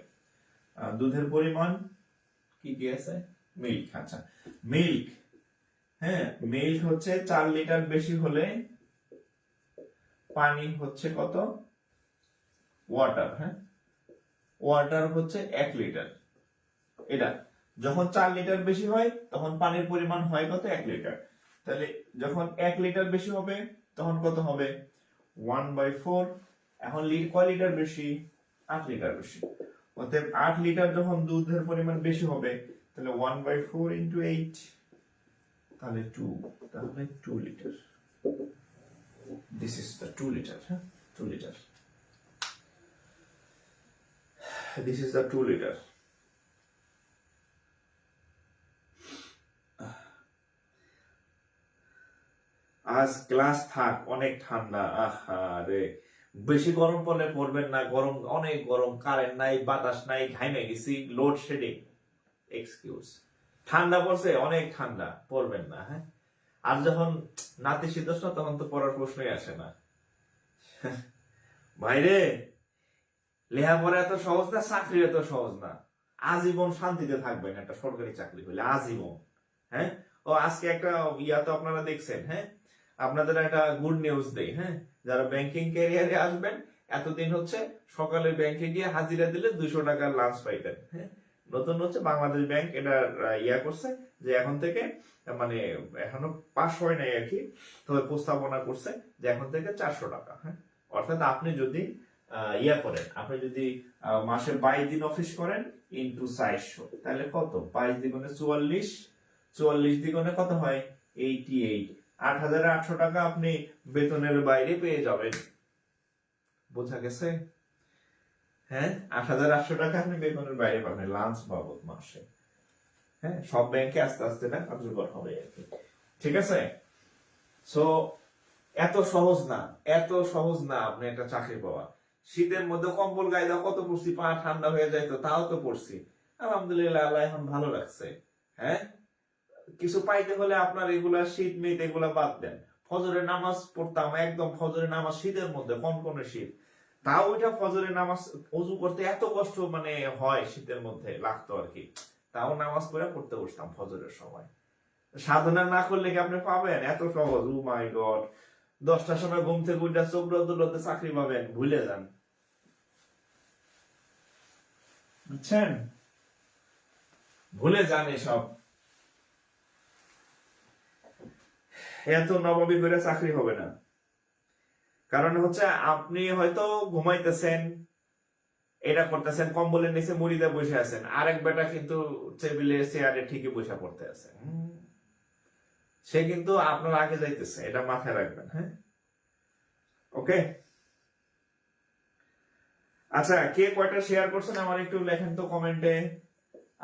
দুধের পরিমাণ কি কি আছে? মিল্ক। আচ্ছা, মিল্ক, হ্যাঁ, মিল্ক হচ্ছে 4 লিটার বেশি হলে পানি হচ্ছে কত? ওয়াটার। হ্যাঁ, ওয়াটার হচ্ছে 1 লিটার। এটা যখন 4 লিটার বেশি হয় তখন পানির পরিমাণ হয় কত? 1 লিটার। তাহলে যখন 1 লিটার বেশি হবে তখন কত হবে? 1/4। এখন কয় লিটার বেশি? 8 লিটার বেশি। অতএব 8 লিটার যখন দুধের পরিমাণ বেশি হবে তাহলে 1/4 into 8, তাহলে 2, তাহলে 2 litre. This is the 2 liter, huh? 2 liter. This is the 2 liter. আজ ক্লাস থাক, অনেক ঠান্ডা। আহা রে, বেশি গরম পড়লে পড়বেন না, গরম অনেক গরম, কারেন্ট নাই, বাতাস নাই, ঘাইমে গেছি, লোড শেডিং। এক্সকিউজ। ঠান্ডা পড়ছে, অনেক ঠান্ডা, পড়বেন না। হ্যাঁ, আর যখন নাতিশীতোষ্ণ তখন তো পড়ার প্রশ্নই আসে না। ভাইরে, লেখাপড়া এত সহজ না, চাকরি এত সহজ না। আজীবন শান্তিতে থাকবেন একটা সরকারি চাকরি হলে, আজীবন। হ্যাঁ, ও আজকে একটা ইয়া তো আপনারা দেখছেন। হ্যাঁ, আপনাদের একটা গুড নিউজ দেই। হ্যাঁ, যারা ব্যাংকিং ক্যারিয়ারে আসবেন, এতদিন হচ্ছে সকালে ব্যাংকে গিয়ে হাজিরা দিলে 200 টাকার লাঞ্চ পাইতেন। হ্যাঁ, নতুন হচ্ছে বাংলাদেশ ব্যাংক এটা ইয়া করছে যে এখন থেকে, মানে এখনো পাস হয় নাই আর কি, তবে প্রস্তাবনা করছে যে এখন থেকে 400 টাকা। হ্যাঁ, অর্থাৎ আপনি যদি ইয়া করেন, আপনি যদি মাসে 22 দিন অফিস করেন ইন্টু 400, তাহলে কত? 22 দ্বিগুণে 44, 44 দ্বিগুণে কত হয়? 88। 8,800 টাকা আপনি বেতনের বাইরে পেয়ে যাবেন। বোঝা গেছে? হ্যাঁ, 8,800 টাকা আপনি বেতনের বাইরে পাবেন লাঞ্চ বাবদ মাসে। হ্যাঁ, সব ব্যাংকে আস্তে আস্তে না কার্যকর হবে আর কি। ঠিক আছে? সো এত সহজ না, এত সহজ না আপনি একটা চাকরি পাওয়া। শীতের মধ্যে কম্বল গায়ে দাও কত পড়ছি, পা ঠান্ডা হয়ে যায়, তো তাও তো পড়ছি। আলহামদুলিল্লাহ, আল্লাহ এখন ভালো লাগছে। হ্যাঁ, কিছু পাইতে হলে আপনার এগুলা শীত মেত এগুলা বাদ দেন। ফজরের নামাজ পড়তাম, একদম ফজরের নামাজ শীতের মধ্যে, কনকনে শীত, তাও ওইটা ফজরের নামাজ অজু করতে এত কষ্ট মানে হয় শীতের মধ্যে লাগতো আর কি, তাও নামাজ পড়তে বসতাম ফজরের সময়। সাধনা না করলে কি আপনি পাবেন এত সহজ? ও মাই গড, 10টার সময় ঘুম থেকে উঠে চোখ রোদে চাকরি পাবেন, ভুলে যান। বুঝছেন, ভুলে যান এসব। এত নবাবী করে চাকরি হবে না। কারণ হচ্ছে আপনি হয়তো ঘুমাইতেছেন, এটা করতেছেন, কম্বলের নিচে মুড়িতে বসে আছেন, আরেক বেটা কিন্তু টেবিলে চেয়ারে ঠিকই বসে পড়তে আছে, সে কিন্তু আপনার আগে যাইতেছে, এটা মাথায় রাখবেন। হ্যাঁ, ওকে। আচ্ছা, কে কয়টা শেয়ার করছেন আমার একটু লেখেন তো কমেন্টে।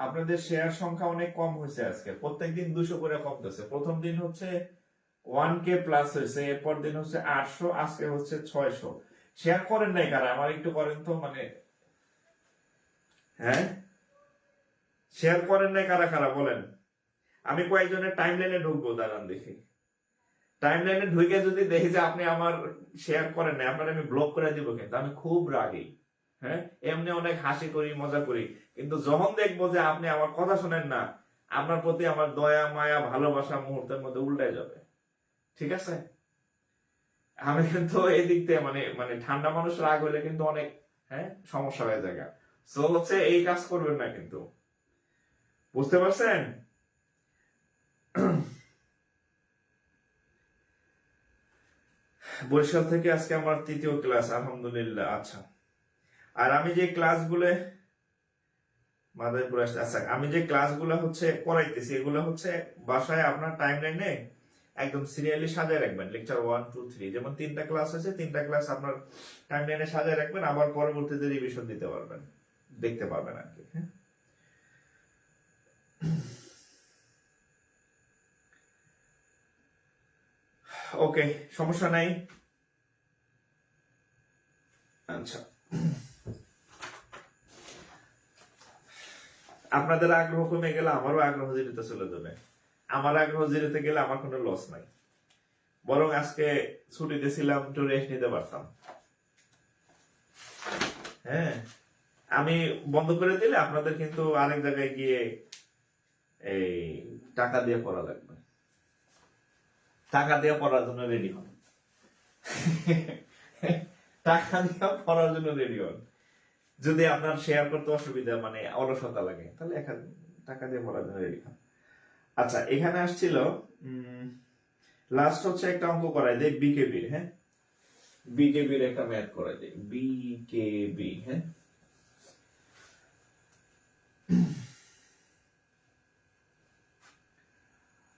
আপনাদের শেয়ার সংখ্যা অনেক কম হয়েছে আজকে, প্রত্যেকদিন 200 করে কমতেছে। প্রথম দিন হচ্ছে 1K প্লাস হয়েছে, এরপর দিন হচ্ছে 800, আজকে হচ্ছে 600। শেয়ার করেন নাই কারা? আমার একটু করেন তো, মানে হ্যাঁ, শেয়ার করেন নাই কারা কারা বলেন। আমি কয়েকজনের টাইম লাইনে ঢুকবো, দাঁড়ান দেখি। টাইম লাইনে ঢুকে যদি দেখি যে আপনি আমার শেয়ার করেন নাই, আপনার আমি ব্লক করে দিব, কিন্তু আমি খুব রাগী। হ্যাঁ, এমনি অনেক হাসি করি, মজা করি, কিন্তু যখন দেখবো যে আপনি আমার কথা শোনেন না, আপনার প্রতি আমার দয়া মায়া ভালোবাসা মুহূর্তের মধ্যে উল্টে যাবে। ঠিক আছে, আমি কিন্তু এই দিক থেকে মানে মানে ঠান্ডা মানুষ রাগ হলে কিন্তু অনেক, হ্যাঁ, সমস্যা হয়ে যায়। সো হচ্ছে এই কাজ করবেন না কিন্তু, বুঝতে পারছেন? বরিশাল থেকে আজকে আমার 3য় ক্লাস, আলহামদুলিল্লাহ। আচ্ছা, আর আমি যে ক্লাসগুলো মাদারীপুর আসছে, আচ্ছা, আমি যে ক্লাসগুলো হচ্ছে করাইতেছি এগুলো হচ্ছে বাসায় আপনার টাইম লাইনে একদম সিরিয়ালি সাজায় রাখবেন। লেকচার 1 2 3 যেমন 3টা ক্লাস আছে, 3টা ক্লাস আপনার টাইম লাইনে সাজায় রাখবেন, আবার পরবর্তীতে রিভিশন দিতে পারবেন, দেখতে পারবেন আর কি। হ্যাঁ, ওকে, সমস্যা নাই। আচ্ছা, আপনাদের আগ্রহ কমে গেলে আমারও আগ্রহ জিরোতে চলে যাবে। আমার আগ্রহ জিরোতে গেলে আমার কোনো লস নাই, বরং আজকে ছুটিতে ছিলাম, একটু রেস্ট নিতে পারতাম। হ্যাঁ, আমি বন্ধ করে দিলে আপনাদের কিন্তু আরেক জায়গায় গিয়ে এই টাকা দিয়ে পড়া লাগবে, টাকা দিয়ে পড়ার জন্য রেডি হন। টাকা দিয়ে পড়ার জন্য রেডি হন। যদি আপনার শেয়ার করতে অসুবিধা মানে অলসতা লাগে, তাহলে টাকা দিয়ে পড়ার জন্য রেডি হন। আচ্ছা, এখানে আসছিল লাস্ট হচ্ছে একটা অঙ্ক করাই দেয় বিকেবির। হ্যাঁ, বিকেবির একটা ম্যাথ করাই দেয়, বিকেবি। হ্যাঁ,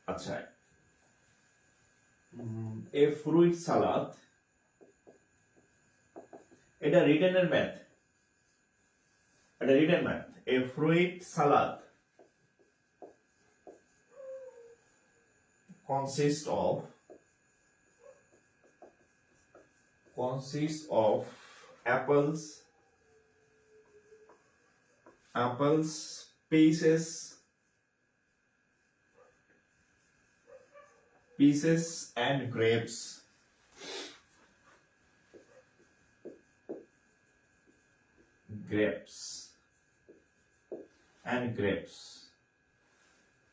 আচ্ছা, এ ফ্রুইট সালাদ, এটা রিটেনের ম্যাথ, এটা written math. A fruit salad consists of apples, pieces and grapes.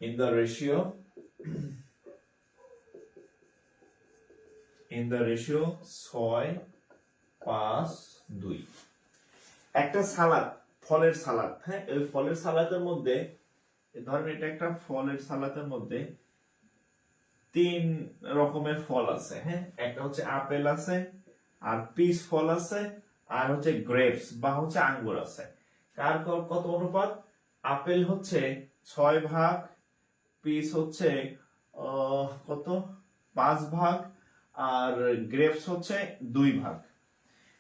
In the ratio 6:5:2। একটা সালাদ, ফলের সালাদ। হ্যাঁ, এই ফলের সালাদের মধ্যে ধরেন এটা একটা ফলের সালাদের মধ্যে 3 রকমের ফল আছে। হ্যাঁ, একটা হচ্ছে আপেল আছে, আর পিস ফল আছে, আর হচ্ছে গ্রেপস বা হচ্ছে আঙ্গুর আছে। কার কত অনুপাত? আপেল হচ্ছে 6 ভাগ, পিস হচ্ছে কত 5 ভাগ, আর গ্রেপস হচ্ছে 2 ভাগ।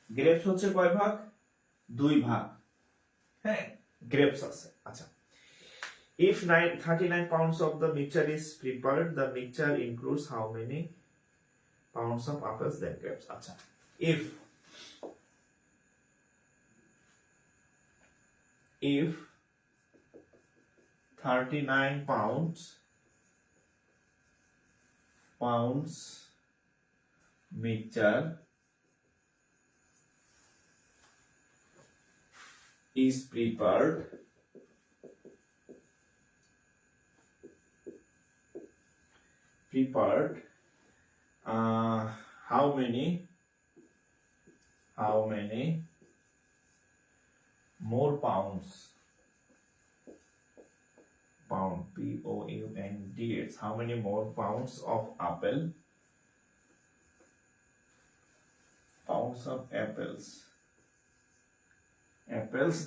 গ্রেপস হচ্ছে কয় ভাগ? 2 ভাগ। হ্যাঁ, গ্রেপস আছে। আচ্ছা, if 39 pounds of the mixture is prepared, the mixture includes how many pounds of apples then grapes. আচ্ছা, if 39 pounds mixture is prepared, how many more pounds, pounds, how many more pounds of apples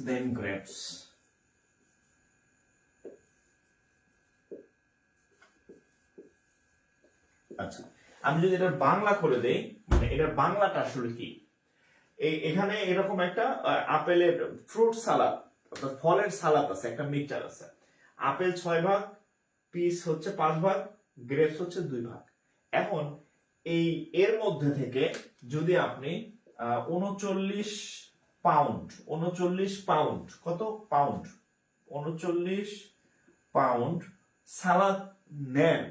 than grapes? আচ্ছা, আমি যদি এটা বাংলা করে দেই, মানে এটার বাংলাটা আসলে কি, এখানে এরকম একটা আপেলের ফ্রুট সালাদ অর্থাৎ ফলের সালাদ আছে, একটা মিক্সচার আছে। আপেল 6 ভাগ, পিস হচ্ছে 5 ভাগ, গ্রেপস হচ্ছে 2 ভাগ। এখন এর মধ্যে থেকে যদি আপনি 39 পাউন্ড কত পাউন্ড 39 পাউন্ড সালাদ নেন,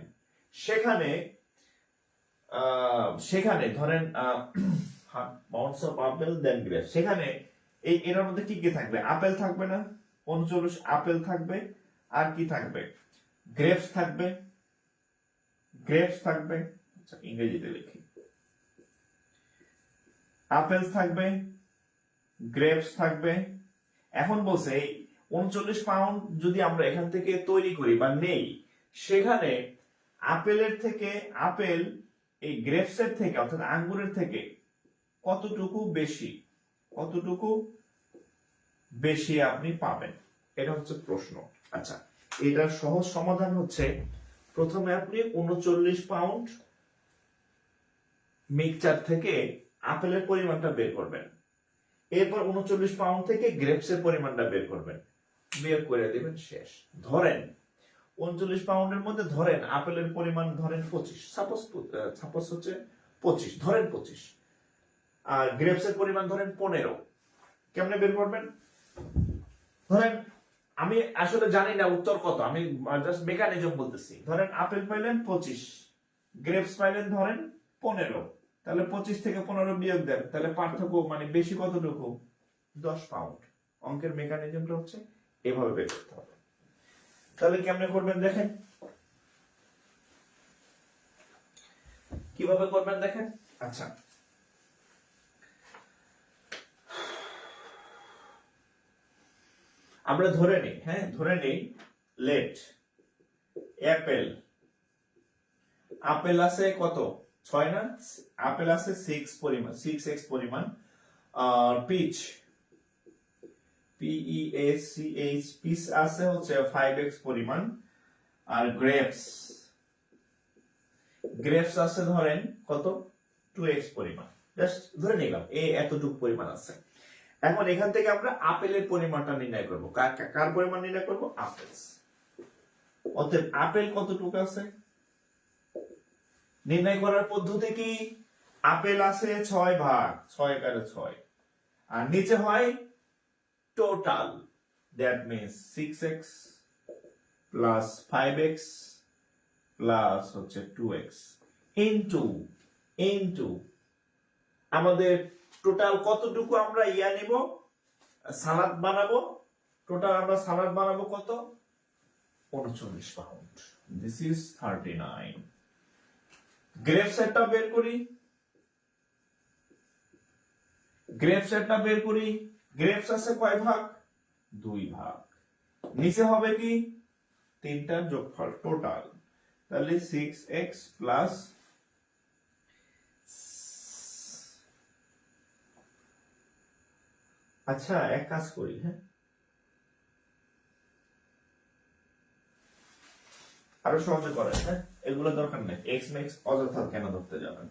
সেখানে ধরেন পাউন্ডস অফ আপেল দেন গ্রেপস, সেখানে এর মধ্যে কি কি থাকবে? আপেল থাকবে না, 39 আপেল থাকবে, আর কি থাকবে? গ্রেপস থাকবে। আচ্ছা, ইংরেজিতে লিখি, আপেলস থাকবে, গ্রেপস থাকবে। এখন বলছে 39 পাউন্ড যদি আমরা এখান থেকে তৈরি করি বা নেই, সেখানে আপেল এই গ্রেপসের থেকে অর্থাৎ আঙ্গুরের থেকে কতটুকু বেশি আপনি পাবেন, এটা হচ্ছে প্রশ্ন। আচ্ছা, এটার সহজ সমাধান হচ্ছে, প্রথমে আপনি 39 পাউন্ড মিক্সচার থেকে আপেলের পরিমাণটা বের করবেন, এরপর 39 পাউন্ড থেকে গ্রেপসের পরিমাণটা বের করবেন, বের করে দিবেন, শেষ। ধরেন 39 পাউন্ডের মধ্যে ধরেন আপেলের পরিমাণ ধরেন 25, সাপোজ হচ্ছে 25, ধরেন 25, আর গ্রেপসের পরিমাণ ধরেন 15। কেমনে বের করবেন? ধরেন আমি আসলে জানি না উত্তর কত, আমি জাস্ট মেকানিজম বলতেছি। ধরেন আপেল পাইলেন 25, গ্রেপস পাইলেন ধরেন 15, তাহলে 25 থেকে 15 বিয়োগ দেন, তাহলে পার্থক্য মানে বেশি কতটুকু? 10 পাউন্ড। অঙ্কের মেকানিজমটা হচ্ছে এভাবে বের করতে হবে। তাহলে কেমনে করবেন দেখেন, কিভাবে করবেন দেখেন। আচ্ছা, আমরা ধরে নেই লেট আপেল আছে কত? 6 না? আপেল আছে 6x পরিমাণ, আর পিচ পিস আছে হচ্ছে 5x পরিমাণ, আর গ্রেপস আছে ধরেন কত? 2x পরিমাণ। জাস্ট ধরে নিলাম এতটুকু পরিমাণ আছে। এখন এখান থেকে আমরা আপেলের পরিমাণটা নির্ণয় করব। কার পরিমাণ নির্ণয় করব? আপেলস। অতএব আপেল কতটুকু আছে নির্ণয় করার পদ্ধতি কি? আপেল আছে 6 ভাগ, 6 একারে 6, আর নিচে হয় total, that means 6x plus 5x plus হচ্ছে 2x ইনটু আমাদের টোটাল কতটুকু আমরা নিব, সালাদ বানাবো। টোটাল আমরা সালাদ বানাবো কত? 39 পাউন্ড। This is 39। গ্রেপস এরটা বের করি, গ্রেপস আছে কয় ভাগ? 2 ভাগ। নিচে হবে কি? তিনটার যোগফল টোটাল, তাহলে 6x প্লাস আচ্ছা, এক কাজ করি, আরো সহজে করেন। এগুলো দরকার নেই, এক্স মেক্স অযথা কেন ধরতে যাবেন?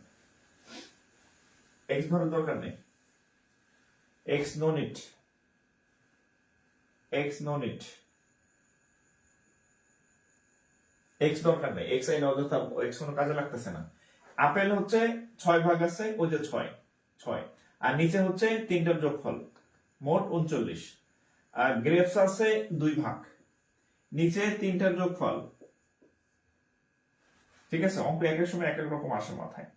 এক্স ধরার দরকার নেই, এক্স নো নিট, এক্স দরকার নেই, এক্স আইন অযথা, এক্স কোনো কাজে লাগতেছে না। আপেল হচ্ছে 6 ভাগ আছে, ওই যে 6 6, আর নিচে হচ্ছে 3টার যোগফল, মোট 39। আর গ্রেপস আছে 2 ভাগ, নিচে 3টার যোগফল। ঠিক আছে, অঙ্ক এক এক সময় এক এক রকম আসে মাথায়।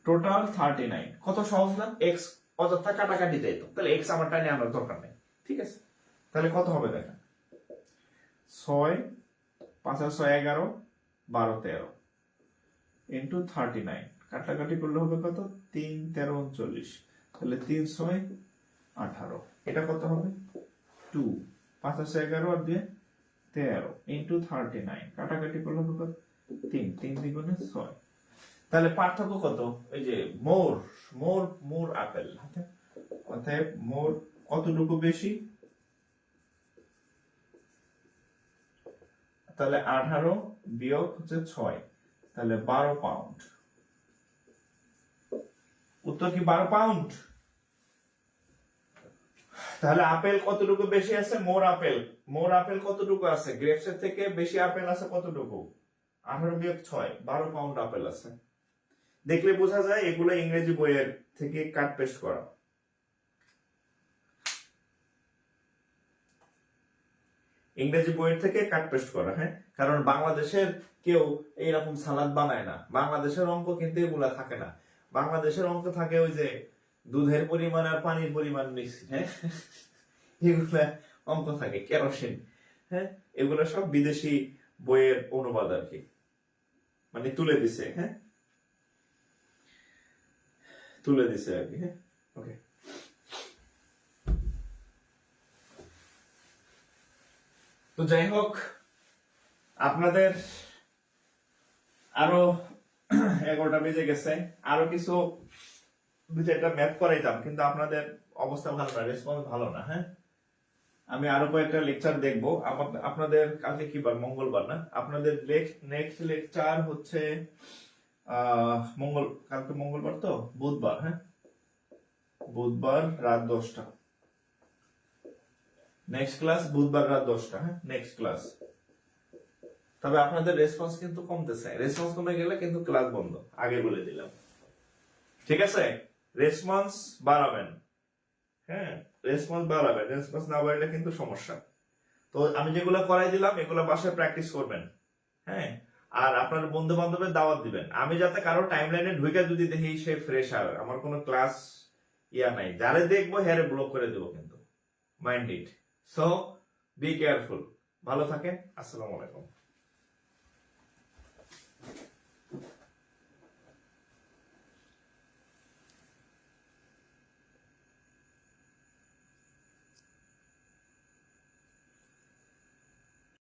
টোটাল 39। কত সহজ না? এক্স অযথা কাটাকাটি দেয় তো, তাহলে এক্স আমার টাইনে আনার দরকার নেই। ঠিক আছে, তাহলে কত হবে দেখেন, 6 5 আর 6 11 12 13 ইন্টু 39, কাটাকাটি করলে হবে কত, 3 13 39, তাহলে 3 6 18। এটা কত হবে, 2 5 আর 6 11 আর 2 13 ইন্টু 39, কাটাকাটি করলে হবে কত, 3 3 দ্বিগুণে 6। তাহলে পার্থক্য কত, এই যে মোর মোর মোর আপেল, অতএব মোর কতটুকু বেশি, তাহলে 18 বিয়োগ হচ্ছে 6, তাহলে 12 পাউন্ড। উত্তর কি 12 পাউন্ড? তাহলে আপেল কতটুকু বেশি আছে, মোর আপেল কতটুকু আছে, গ্রেপসের থেকে বেশি আপেল আছে কতটুকু, 18 বিয়োগ 6, 12 পাউন্ড আপেল আছে। দেখলে বোঝা যায় এগুলো ইংরেজি বইয়ের থেকে কাট পেস্ট করা। ইংরেজি বইয়ের থেকে কাট পেস্ট করা, হ্যাঁ, কারণ বাংলাদেশের কেউ এইরকম সালাদ বানায় না। বাংলাদেশের অঙ্ক কিন্তু এগুলা থাকে না। বাংলাদেশের অঙ্ক থাকে ওই যে দুধের পরিমাণ আর পানির পরিমাণ মিক্স, হ্যাঁ, এগুলা অঙ্ক থাকে, কেরোসিন, হ্যাঁ, এগুলো সব বিদেশি বইয়ের অনুবাদ আর কি, মানে তুলে দিছে, হ্যাঁ, তুলে দিছে আর কি, হ্যাঁ। ওকে, তো যাই হোক, আপনাদের আরো 11টা বেজে গেছে, আরো কিছু 2-4টা ম্যাথ করাইতাম, কিন্তু আপনাদের অবস্থা ভালো না, রেসপন্স ভালো না, হ্যাঁ। আমি আরো কয়েকটা লেকচার দেখবো। আপনাদের কালকে কি বার, মঙ্গলবার না? আপনাদের নেক্সট লেকচার হচ্ছে কালকে মঙ্গলবার তো বুধবার, হ্যাঁ, বুধবার রাত 10টা নেক্সট ক্লাস, বুধবার রাত 10টা, হ্যাঁ, নেক্সট ক্লাস। তবে আপনাদের রেসপন্স কিন্তু কমতেছে, রেসপন্স কমে গেলে কিন্তু ক্লাস বন্ধ, আগে বলে দিলাম। ঠিক আছে, রেসপন্স বাড়াবেন, হ্যাঁ, রেসপন্স বাড়াবেন, রেসপন্স না বাড়লে কিন্তু সমস্যা। তো আমি যেগুলো করাই দিলাম এগুলো বাসায় প্র্যাকটিস করবেন, হ্যাঁ, আর আপনার বন্ধু বান্ধবের দাওয়াত দিবেন। আমি যাতে কারো টাইমলাইনে ঢুকে যদি দেখি সে ফ্রেশার, আমার কোনো ক্লাস ইয়া নাই, যারে দেখবো হ্যারে ব্লক করে দেবো কিন্তু, mind it. So be careful, ভালো থাকেন, আসসালামু আলাইকুম।